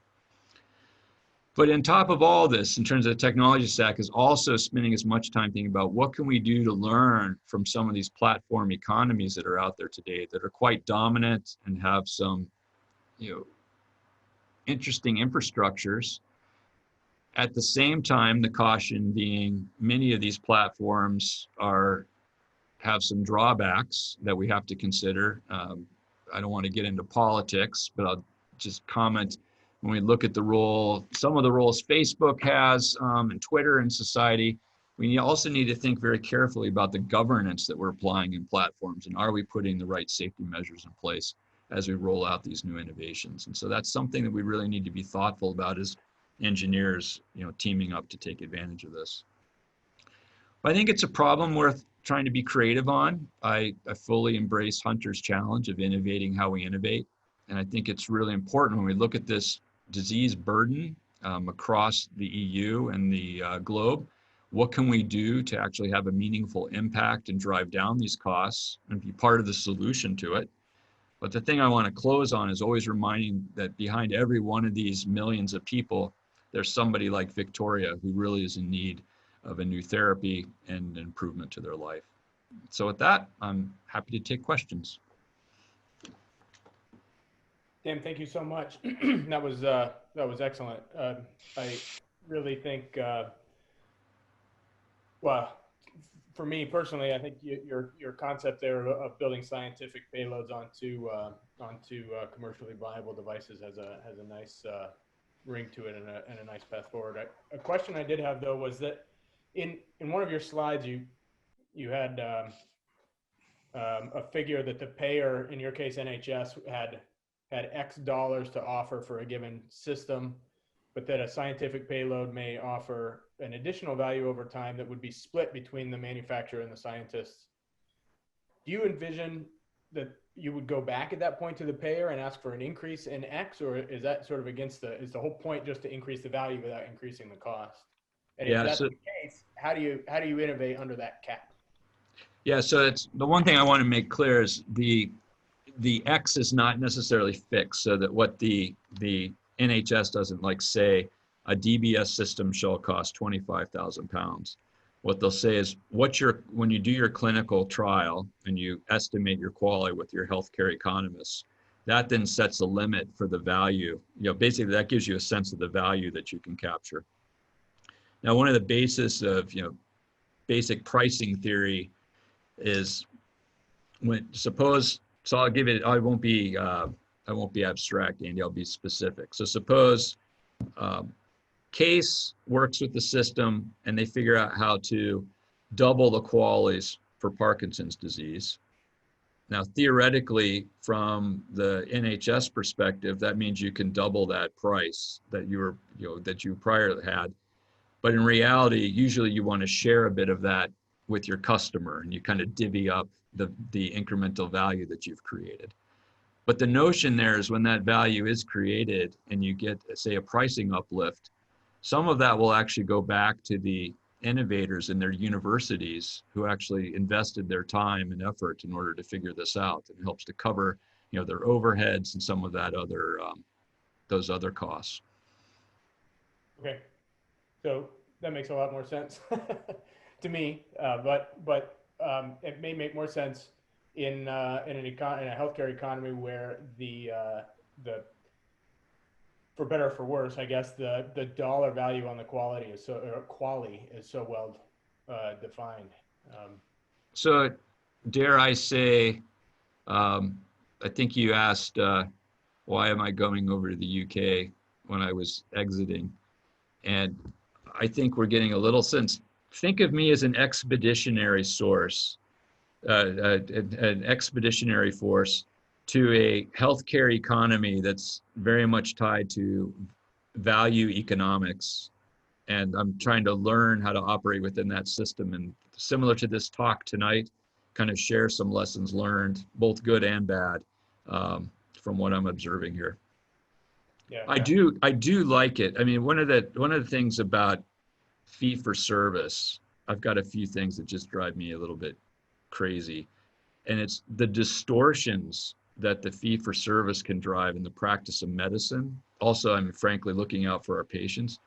But on top of all this, in terms of the technology stack, is also spending as much time thinking about what can we do to learn from some of these platform economies that are out there today that are quite dominant and have some, interesting infrastructures. At the same time, the caution being many of these platforms have some drawbacks that we have to consider. I don't want to get into politics, but I'll just comment when we look at some of the roles Facebook has and Twitter in society. We also need to think very carefully about the governance that we're applying in platforms, and are we putting the right safety measures in place as we roll out these new innovations. And so that's something that we really need to be thoughtful about as engineers, teaming up to take advantage of this. I think it's a problem worth trying to be creative on. I fully embrace Hunter's challenge of innovating how we innovate. And I think it's really important when we look at this disease burden across the EU and the globe, what can we do to actually have a meaningful impact and drive down these costs and be part of the solution to it? But the thing I want to close on is always reminding that behind every one of these millions of people, there's somebody like Victoria who really is in need of a new therapy and an improvement to their life. So with that, I'm happy to take questions. Tim, thank you so much. That was excellent. I really think, well, for me personally, I think your concept there of building scientific payloads onto commercially viable devices has a nice ring to it and a nice path forward. A question I did have though was that in one of your slides you had a figure that the payer, in your case NHS, had X dollars to offer for a given system, but that a scientific payload may offer an additional value over time that would be split between the manufacturer and the scientists. Do you envision that you would go back at that point to the payer and ask for an increase in X, or is that sort of against is the whole point just to increase the value without increasing the cost? And if that's the case, how do you innovate under that cap? Yeah, so it's the one thing I want to make clear is the X is not necessarily fixed, so that what the NHS doesn't say a DBS system shall cost £25,000. What they'll say is when you do your clinical trial and you estimate your quality with your healthcare economists, that then sets a limit for the value. Basically that gives you a sense of the value that you can capture. Now, one of the basis of basic pricing theory is so I'll give it. I won't be abstract, Andy. I'll be specific. So suppose Case works with the system and they figure out how to double the qualities for Parkinson's disease. Now, theoretically, from the NHS perspective, that means you can double that price that you prior had. But in reality, usually you want to share a bit of that with your customer, and you kind of divvy up the incremental value that you've created. But the notion there is when that value is created and you get, say, a pricing uplift, some of that will actually go back to the innovators in their universities who actually invested their time and effort in order to figure this out. It helps to cover, their overheads and some of that those other costs. Okay. So that makes a lot more sense to me, but it may make more sense in a healthcare economy where the for better or for worse, I guess the dollar value on the quality is so well defined. So, dare I say, I think you asked, why am I going over to the UK when I was exiting? And I think we're getting a little sense. Think of me as an expeditionary source, an expeditionary force to a healthcare economy that's very much tied to value economics. And I'm trying to learn how to operate within that system. And similar to this talk tonight, kind of share some lessons learned, both good and bad, from what I'm observing here. Yeah. I do like it. I mean, one of the things about fee for service, I've got a few things that just drive me a little bit crazy. And it's the distortions that the fee for service can drive in the practice of medicine also, I mean, frankly, looking out for our patients,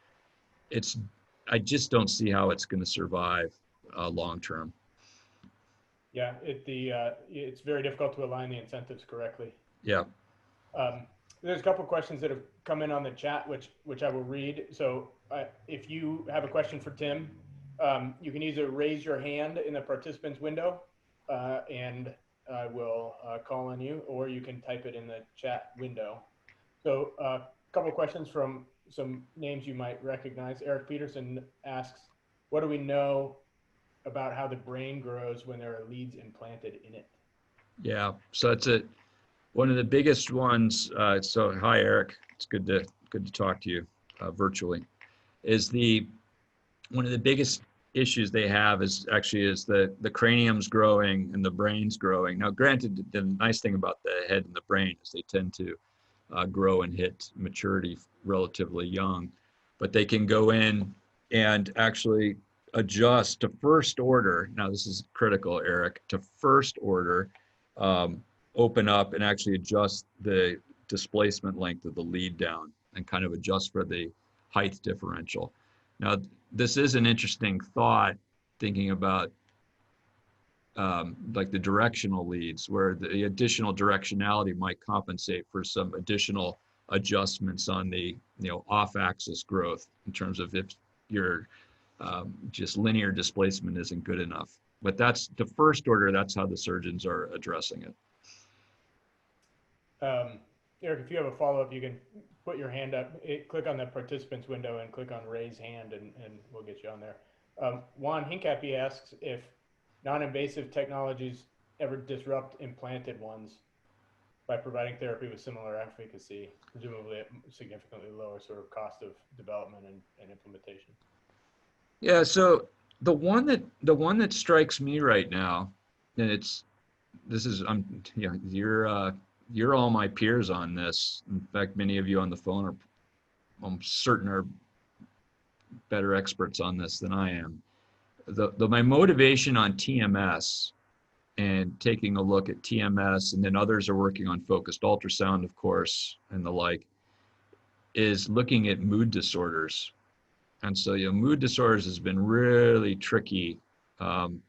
I just don't see how it's going to survive long term. Yeah, it's very difficult to align the incentives correctly. Yeah. There's a couple of questions that have come in on the chat, which I will read. So if you have a question for Tim, you can either raise your hand in the participants window and I will call on you, or you can type it in the chat window. So a couple of questions from some names you might recognize. Eric Peterson asks, what do we know about how the brain grows when there are leads implanted in it? Yeah, so it's one of the biggest ones. So hi, Eric. It's good to talk to you virtually. One of the biggest issues they have is the cranium's growing and the brain's growing. Now, granted, the nice thing about the head and the brain is they tend to grow and hit maturity relatively young, but they can go in and actually adjust to first order. Now, this is critical, Eric, to first order, open up and actually adjust the displacement length of the lead down and kind of adjust for the height differential. Now, this is an interesting thought, thinking about like the directional leads, where the additional directionality might compensate for some additional adjustments on the off-axis growth in terms of if your just linear displacement isn't good enough. But that's the first order. That's how the surgeons are addressing it. Eric, if you have a follow-up, you can put your hand up, click on the participants window and click on raise hand, and we'll get you on there. Juan Hincapie asks if non-invasive technologies ever disrupt implanted ones by providing therapy with similar efficacy, presumably at significantly lower sort of cost of development and implementation. Yeah, so the one that strikes me right now, and you're all my peers on this. In fact, many of you on the phone I'm certain are better experts on this than I am. My motivation on TMS and taking a look at TMS, and then others are working on focused ultrasound, of course, and the like, is looking at mood disorders. And so, mood disorders has been really tricky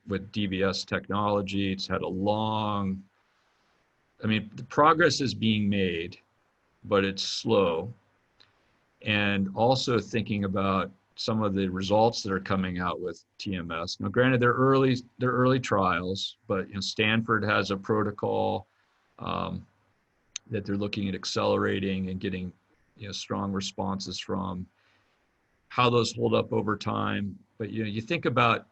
with DBS technology. It's had the progress is being made, but it's slow. And also thinking about some of the results that are coming out with TMS. Now, granted, they're early trials, but Stanford has a protocol that they're looking at accelerating and getting strong responses from. How those hold up over time. But you think about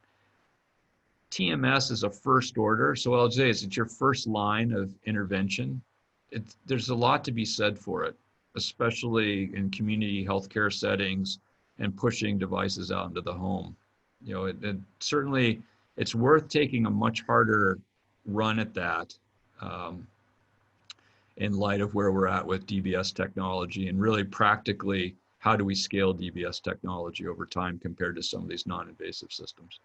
TMS as a first order. So what I'll say is it's your first line of intervention. There's a lot to be said for it, especially in community healthcare settings and pushing devices out into the home. Certainly it's worth taking a much harder run at that in light of where we're at with DBS technology, and really practically, how do we scale DBS technology over time compared to some of these non-invasive systems?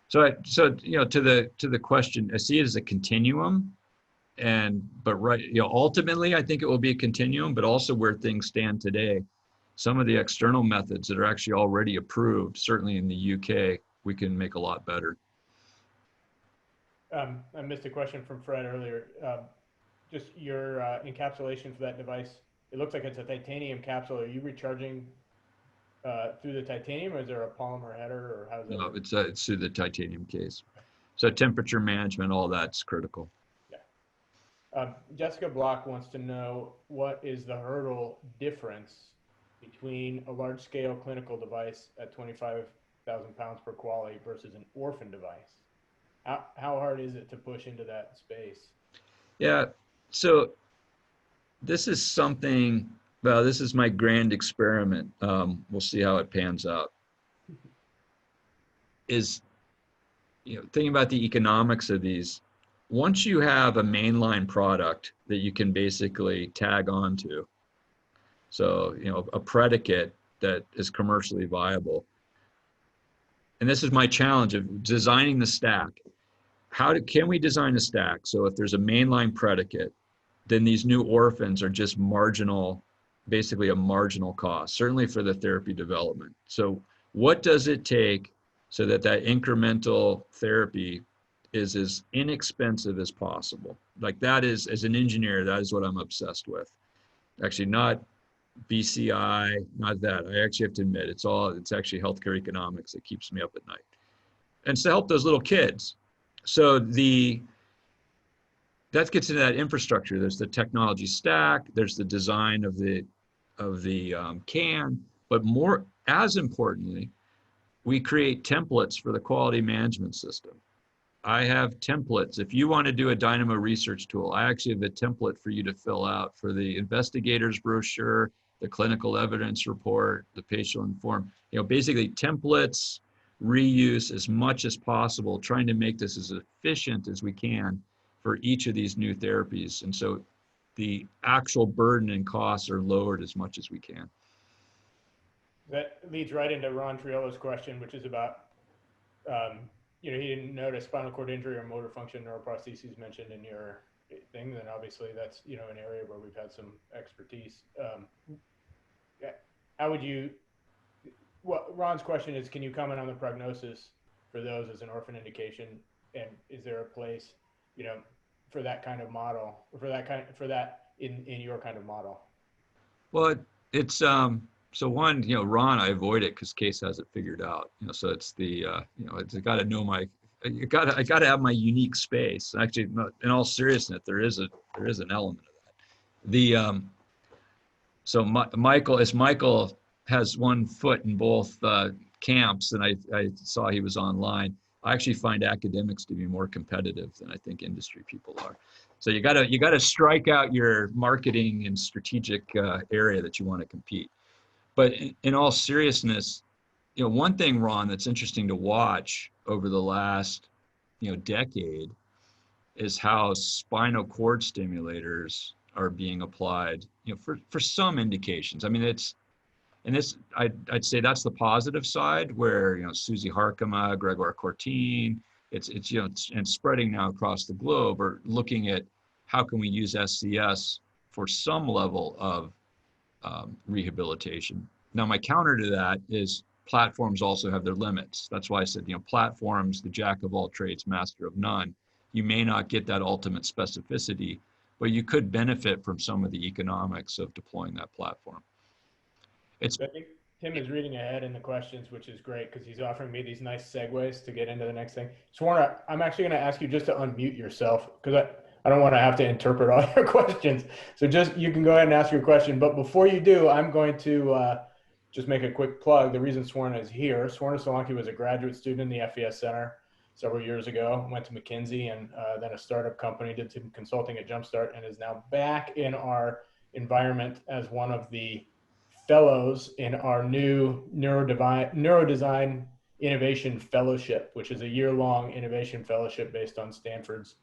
So to the question, I see it as a continuum, ultimately I think it will be a continuum, but also where things stand today, some of the external methods that are actually already approved, certainly in the UK, we can make a lot better. I missed a question from Fred earlier. Just your encapsulation for that device. It looks like it's a titanium capsule. Are you recharging through the titanium, or is there a polymer header, or how's that? No, it's through the titanium case. So temperature management, all that's critical. Yeah. Jessica Block wants to know, what is the hurdle difference between a large-scale clinical device at 25,000 pounds per quality versus an orphan device? How hard is it to push into that space? Yeah. So this is something, this is my grand experiment. We'll see how it pans out. Thinking about the economics of these, once you have a mainline product that you can basically tag onto, so, a predicate that is commercially viable. And this is my challenge of designing the stack. Can we design a stack? So if there's a mainline predicate, then these new orphans are just marginal basically a marginal cost, certainly for the therapy development. So what does it take so that that incremental therapy is as inexpensive as possible? Like that is, as an engineer, that is what I'm obsessed with. Actually, not BCI, not that. I actually have to admit, it's actually healthcare economics that keeps me up at night. And it's to help those little kids. So that gets into that infrastructure. There's the technology stack, there's the design of the can, but more, as importantly, we create templates for the quality management system. I have templates. If you want to do a Dynamo research tool, I actually have a template for you to fill out for the investigator's brochure, the clinical evidence report, the patient informed, basically templates, reuse as much as possible, trying to make this as efficient as we can for each of these new therapies. And so the actual burden and costs are lowered as much as we can. That leads right into Ron Triolo's question, which is about, he didn't notice spinal cord injury or motor function neuroprostheses mentioned in your thing. Then obviously that's, an area where we've had some expertise. How would you, Ron's question is, can you comment on the prognosis for those as an orphan indication? And is there a place, for that kind of model, or for that in your kind of model? Well, it's, so one, Ron, I avoid it because Case has it figured out. So it's the, it's got to know I got to have my unique space. Actually, in all seriousness, there is an element of that. So Michael has one foot in both camps, and I saw he was online. I actually find academics to be more competitive than I think industry people are. So you gotta strike out your marketing and strategic area that you want to compete. But in all seriousness, one thing, Ron, that's interesting to watch over the last, decade is how spinal cord stimulators are being applied, for some indications. I mean, I'd say that's the positive side where, Susie Harkema, Gregor Cortine, it's and spreading now across the globe, are looking at how can we use SCS for some level of rehabilitation. Now, my counter to that is platforms also have their limits. That's why I said, platforms, the jack of all trades, master of none. You may not get that ultimate specificity, but you could benefit from some of the economics of deploying that platform. I think Tim is reading ahead in the questions, which is great because he's offering me these nice segues to get into the next thing. Swarna, I'm actually going to ask you just to unmute yourself because I don't want to have to interpret all your questions. So you can go ahead and ask your question. But before you do, I'm going to just make a quick plug. The reason Swarna is here, Swarna Solanki was a graduate student in the FES Center several years ago, went to McKinsey and then a startup company, did some consulting at Jumpstart, and is now back in our environment as one of the fellows in our new Neurodesign Innovation Fellowship, which is a year-long innovation fellowship based on Stanford's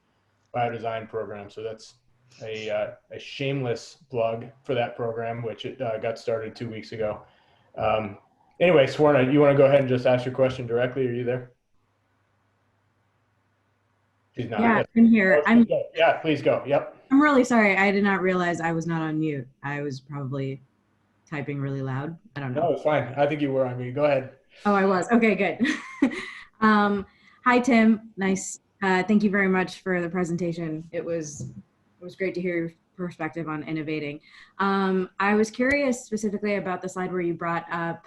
biodesign program. So that's a shameless plug for that program, which it got started 2 weeks ago. Anyway, Swarna, you want to go ahead and just ask your question directly? Are you there? She's not. Yeah, I'm here. Yeah, please go. Yep. I'm really sorry. I did not realize I was not on mute. I was probably typing really loud. I don't know. No, it's fine. I think you were on mute. Go ahead. Oh, I was. Okay, good. Hi, Tim. Nice. Thank you very much for the presentation. It was great to hear your perspective on innovating. I was curious specifically about the slide where you brought up,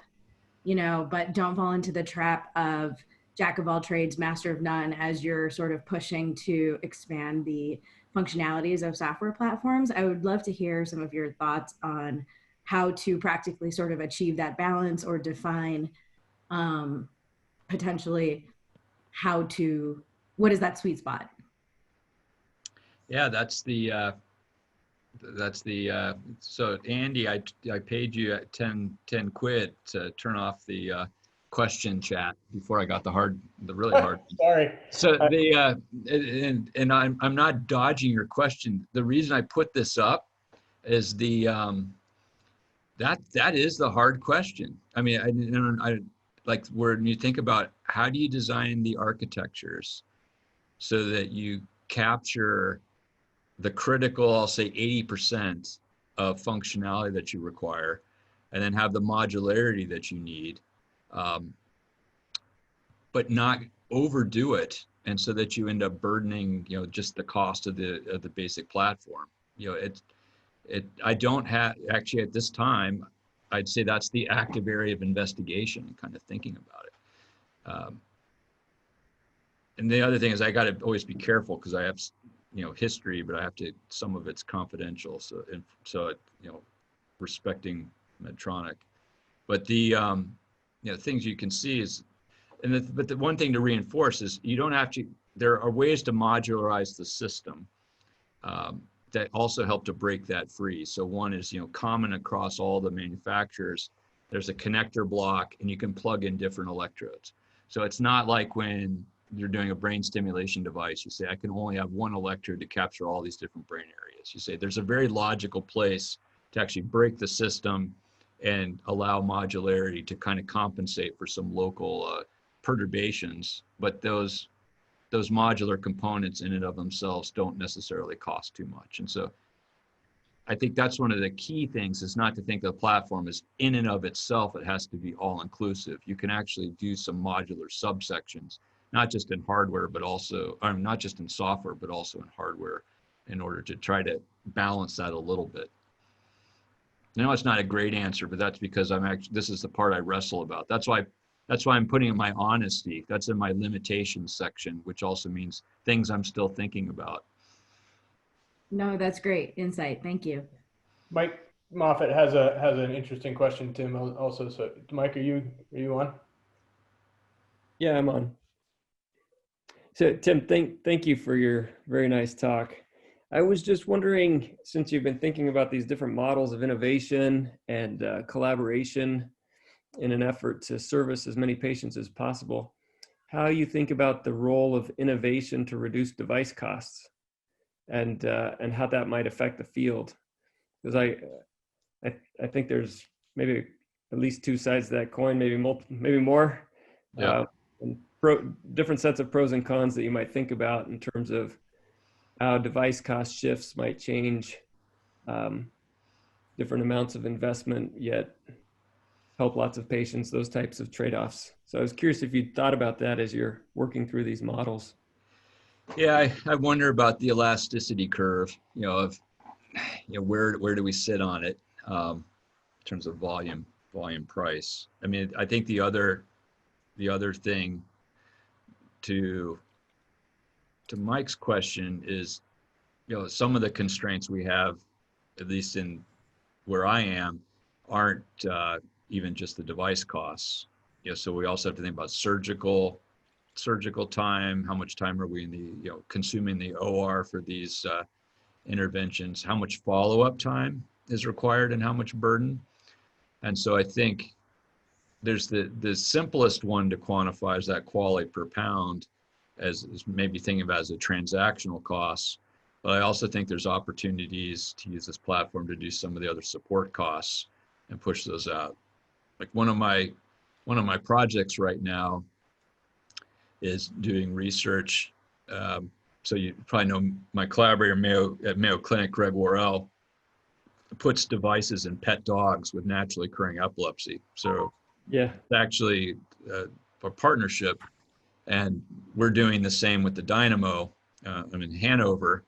but don't fall into the trap of jack of all trades, master of none, as you're sort of pushing to expand the functionalities of software platforms. I would love to hear some of your thoughts on how to practically sort of achieve that balance or define potentially what is that sweet spot? Yeah, so Andy, I paid you at 10 quid to turn off the question chat before I got the really hard. Sorry. So and I'm not dodging your question. The reason I put this up is that is the hard question. I mean, I like when you think about how do you design the architectures so that you capture the critical, I'll say 80% of functionality that you require, and then have the modularity that you need, but not overdo it, and so that you end up burdening, just the cost of the basic platform. I don't have, actually at this time, I'd say that's the active area of investigation and kind of thinking about it. And the other thing is I got to always be careful because I have, history, but I have to, some of it's confidential. So, respecting Medtronic, but the, things you can see is, but the one thing to reinforce is you don't have to, there are ways to modularize the system that also help to break that free. So one is, common across all the manufacturers. There's a connector block and you can plug in different electrodes. So it's not like when you're doing a brain stimulation device, you say, I can only have one electrode to capture all these different brain areas. You say there's a very logical place to actually break the system and allow modularity to kind of compensate for some local perturbations, but those modular components in and of themselves don't necessarily cost too much. And so I think that's one of the key things, is not to think the platform is in and of itself, it has to be all inclusive. You can actually do some modular subsections, not just in hardware, but also, not just in software, but also in hardware, in order to try to balance that a little bit. I know it's not a great answer, but that's because this is the part I wrestle about. That's why I'm putting in my honesty. That's in my limitations section, which also means things I'm still thinking about. No, that's great insight. Thank you. Mike Moffat has an interesting question, Tim, also. So Mike, are you on? Yeah, I'm on. So Tim, thank you for your very nice talk. I was just wondering, since you've been thinking about these different models of innovation and collaboration in an effort to service as many patients as possible, how you think about the role of innovation to reduce device costs, and how that might affect the field. Because I think there's maybe at least two sides to that coin, maybe more. Yeah. And different sets of pros and cons that you might think about in terms of how device cost shifts might change different amounts of investment, yet help lots of patients, those types of trade-offs. So I was curious if you'd thought about that as you're working through these models. Yeah, I wonder about the elasticity curve, where do we sit on it in terms of volume price. I mean, I think the other thing to Mike's question is, some of the constraints we have, at least in where I am, aren't even just the device costs. So we also have to think about surgical time. How much time are we in the, consuming the OR for these interventions? How much follow-up time is required and how much burden? And so I think there's the simplest one to quantify is that quality per pound, as maybe thinking about as a transactional cost. But I also think there's opportunities to use this platform to do some of the other support costs and push those out. Like one of my projects right now is doing research. So you probably know my collaborator at Mayo Clinic, Greg Worrell, puts devices in pet dogs with naturally occurring epilepsy. So yeah, it's actually a partnership, and we're doing the same with the Dynamo. I'm in Hanover,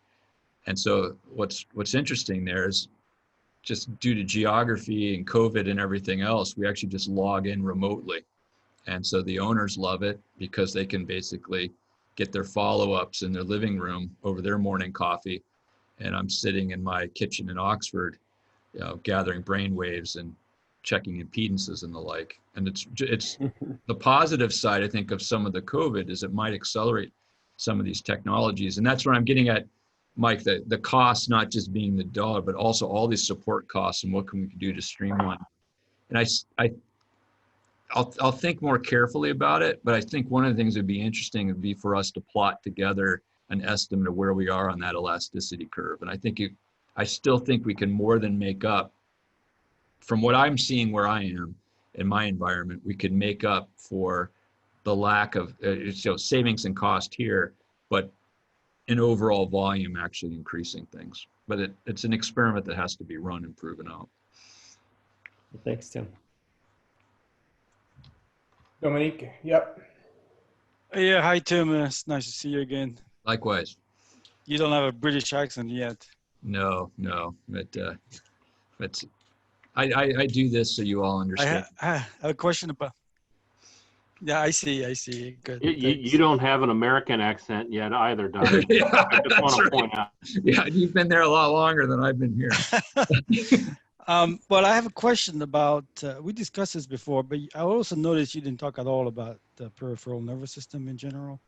and so what's interesting there is, just due to geography and COVID and everything else, we actually just log in remotely. And so the owners love it because they can basically get their follow-ups in their living room over their morning coffee. And I'm sitting in my kitchen in Oxford, gathering brain waves and checking impedances and the like. And it's the positive side, I think, of some of the COVID is it might accelerate some of these technologies. And that's where I'm getting at, Mike, the cost not just being the dollar, but also all these support costs and what can we do to streamline. And I'll think more carefully about it, but I think one of the things that would be interesting would be for us to plot together an estimate of where we are on that elasticity curve. And I still think we can more than make up, from what I'm seeing where I am in my environment, we could make up for the lack of savings and cost here, but in overall volume actually increasing things. But it's an experiment that has to be run and proven out. Thanks, Tim. Dominique, yep. Yeah, hi Tim. It's nice to see you again. Likewise. You don't have a British accent yet. No, but I do this so you all understand. I have a question about. Yeah, I see. Good. You don't have an American accent yet either, Don. Yeah, I just want that's to right. point out. Yeah, you've been there a lot longer than I've been here. Well, I have a question about, we discussed this before, but I also noticed you didn't talk at all about the peripheral nervous system in general.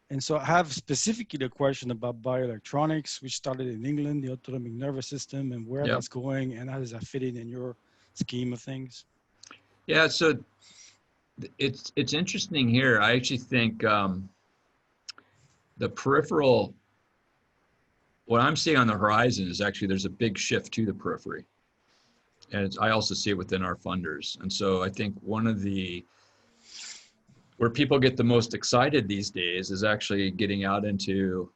And so I have specifically the question about bioelectronics, which started in England, the autonomic nervous system, and where that's going, and how does that fit in your scheme of things? Yeah, so it's interesting here. I actually think the peripheral, what I'm seeing on the horizon is actually there's a big shift to the periphery. And I also see it within our funders. And so I think one of where people get the most excited these days is actually getting out into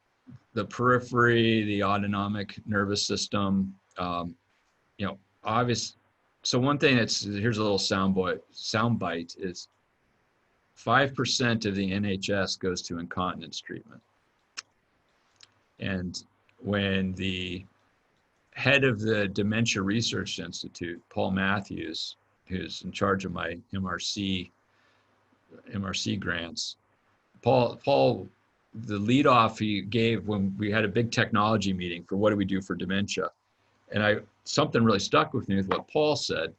the periphery, the autonomic nervous system, obvious. So one thing here's a little sound bite is 5% of the NHS goes to incontinence treatment. And when the head of the Dementia Research Institute, Paul Matthews, who's in charge of my MRC grants, Paul, the lead off he gave when we had a big technology meeting for what do we do for dementia. And something really stuck with me with what Paul said.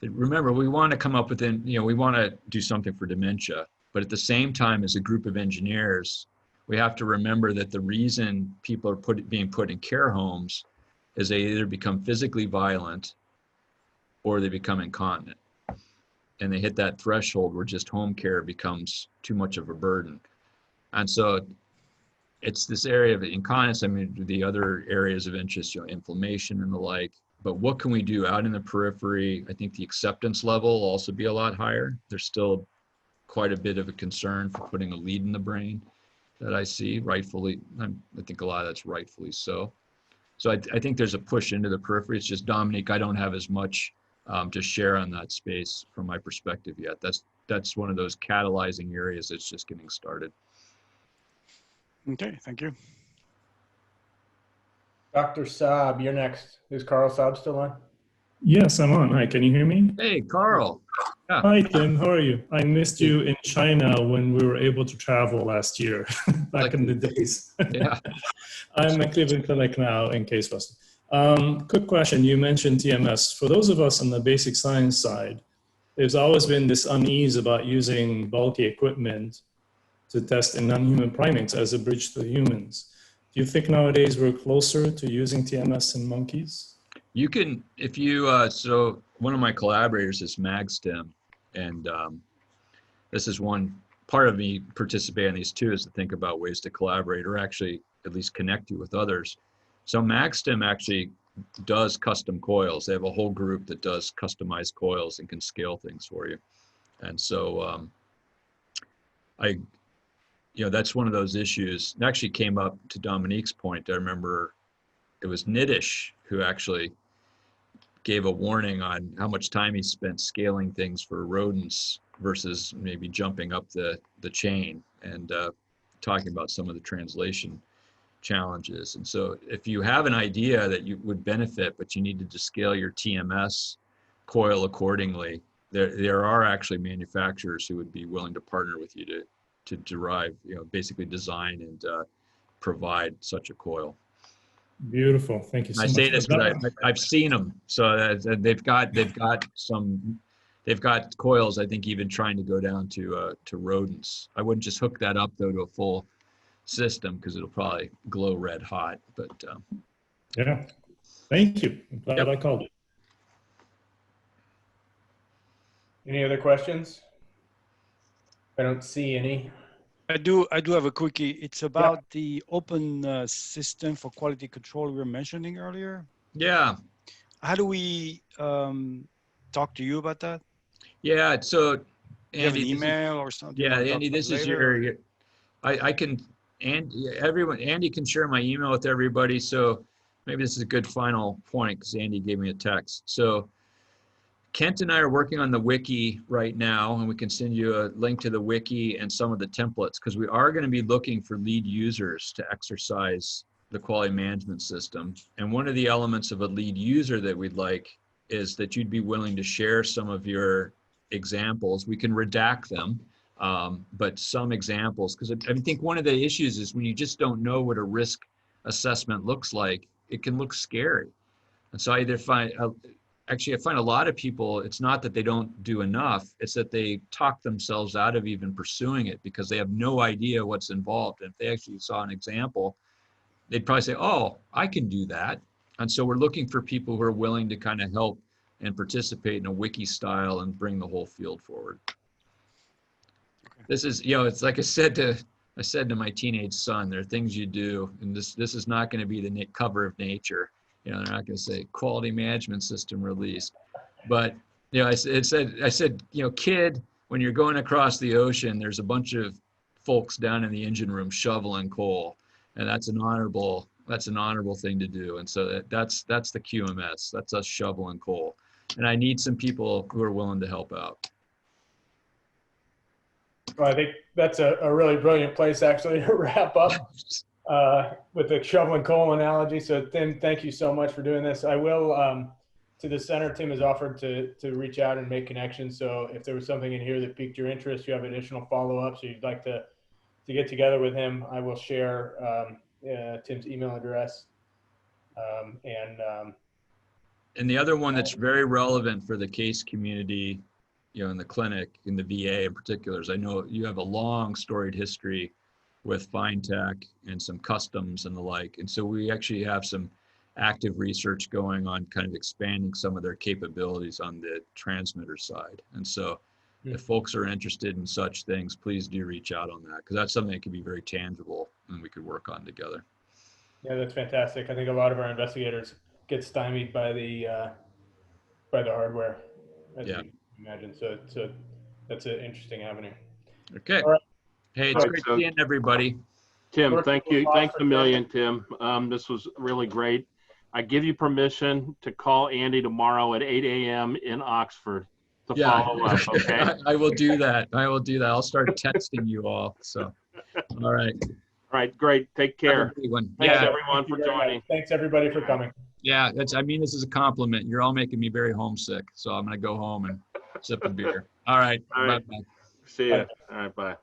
Remember, we want to come up with, we want to do something for dementia, but at the same time, as a group of engineers, we have to remember that the reason people are being put in care homes is they either become physically violent or they become incontinent. And they hit that threshold where just home care becomes too much of a burden. And so it's this area of incontinence. I mean, the other areas of interest, inflammation and the like. But what can we do out in the periphery? I think the acceptance level will also be a lot higher. There's still quite a bit of a concern for putting a lead in the brain that I see, rightfully. I think a lot of that's rightfully so. So I think there's a push into the periphery. It's just, Dominique, I don't have as much to share on that space from my perspective yet. That's one of those catalyzing areas that's just getting started. Okay, thank you. Dr. Saab, you're next. Is Carl Saab still on? Yes, I'm on. Hi, can you hear me? Hey, Carl. Yeah. Hi, Tim. How are you? I missed you in China when we were able to travel last year, back in the days. Yeah. I'm at Cleveland Clinic now in Case Western. Quick question. You mentioned TMS. For those of us on the basic science side, there's always been this unease about using bulky equipment to test in non-human primates as a bridge to humans. Do you think nowadays we're closer to using TMS in monkeys? You can, if you, so one of my collaborators is MagStem, and this is one part of me participating in these too, is to think about ways to collaborate or actually at least connect you with others. So MagStem actually does custom coils. They have a whole group that does customized coils and can scale things for you. And so that's one of those issues. It actually came up to Dominique's point. I remember it was Nitish who actually gave a warning on how much time he spent scaling things for rodents versus maybe jumping up the chain, and talking about some of the translation challenges. And so if you have an idea that you would benefit, but you needed to scale your TMS coil accordingly, there are actually manufacturers who would be willing to partner with you to derive, basically design and provide such a coil. Beautiful. Thank you so much. I say this because I've seen them. So they've got coils, I think, even trying to go down to rodents. I wouldn't just hook that up though to a full system because it'll probably glow red hot. But yeah, thank you. I'm glad I called it. Any other questions? I don't see any. I do have a quickie. It's about the open system for quality control we were mentioning earlier. Yeah. How do we talk to you about that? Yeah. So you have an email or something? Yeah, Andy, this is your. I can and everyone, Andy can share my email with everybody. So maybe this is a good final point because Andy gave me a text. So Kent and I are working on the wiki right now, and we can send you a link to the wiki and some of the templates, because we are going to be looking for lead users to exercise the quality management system. And one of the elements of a lead user that we'd like is that you'd be willing to share some of your examples. We can redact them, but some examples, because I think one of the issues is when you just don't know what a risk assessment looks like, it can look scary. And so I either find, actually, I find a lot of people, it's not that they don't do enough, it's that they talk themselves out of even pursuing it because they have no idea what's involved. And if they actually saw an example, they'd probably say, oh, I can do that. And so we're looking for people who are willing to kind of help and participate in a wiki style and bring the whole field forward. This is, you know, it's like I said to my teenage son, there are things you do, and this is not going to be the cover of Nature. You know, they're not going to say quality management system released, but you know, I said, you know, kid, when you're going across the ocean, there's a bunch of folks down in the engine room shoveling coal, and that's an honorable thing to do. And so that's the QMS. That's us shoveling coal, and I need some people who are willing to help out. Well, I think that's a really brilliant place actually to wrap up with the shoveling coal analogy. So Tim, thank you so much for doing this. I will, to the center, Tim has offered to reach out and make connections. So if there was something in here that piqued your interest, you have additional follow-ups, or you'd like to get together with him, I will share Tim's email address. And the other one that's very relevant for the case community, you know, in the clinic, in the VA in particular, is I know you have a long storied history with FineTech and some customs and the like. And so we actually have some active research going on kind of expanding some of their capabilities on the transmitter side. And so if folks are interested in such things, please do reach out on that, because that's something that can be very tangible and we could work on together. Yeah, that's fantastic. I think a lot of our investigators get stymied by the hardware, as you can imagine. So that's an interesting avenue. Okay. All right. Hey, it's great seeing everybody. Tim, thank you. Thanks a million, Tim. This was really great. I give you permission to call Andy tomorrow at 8 a.m. in Oxford to follow up, okay? I will do that. I will do that. I'll start texting you all. So, all right. All right, great. Take care. Thanks everyone for joining. Thanks everybody for coming. Yeah, I mean this is a compliment. You're all making me very homesick. So I'm going to go home and sip a beer. All right. All right. Bye-bye. See ya. All right, bye.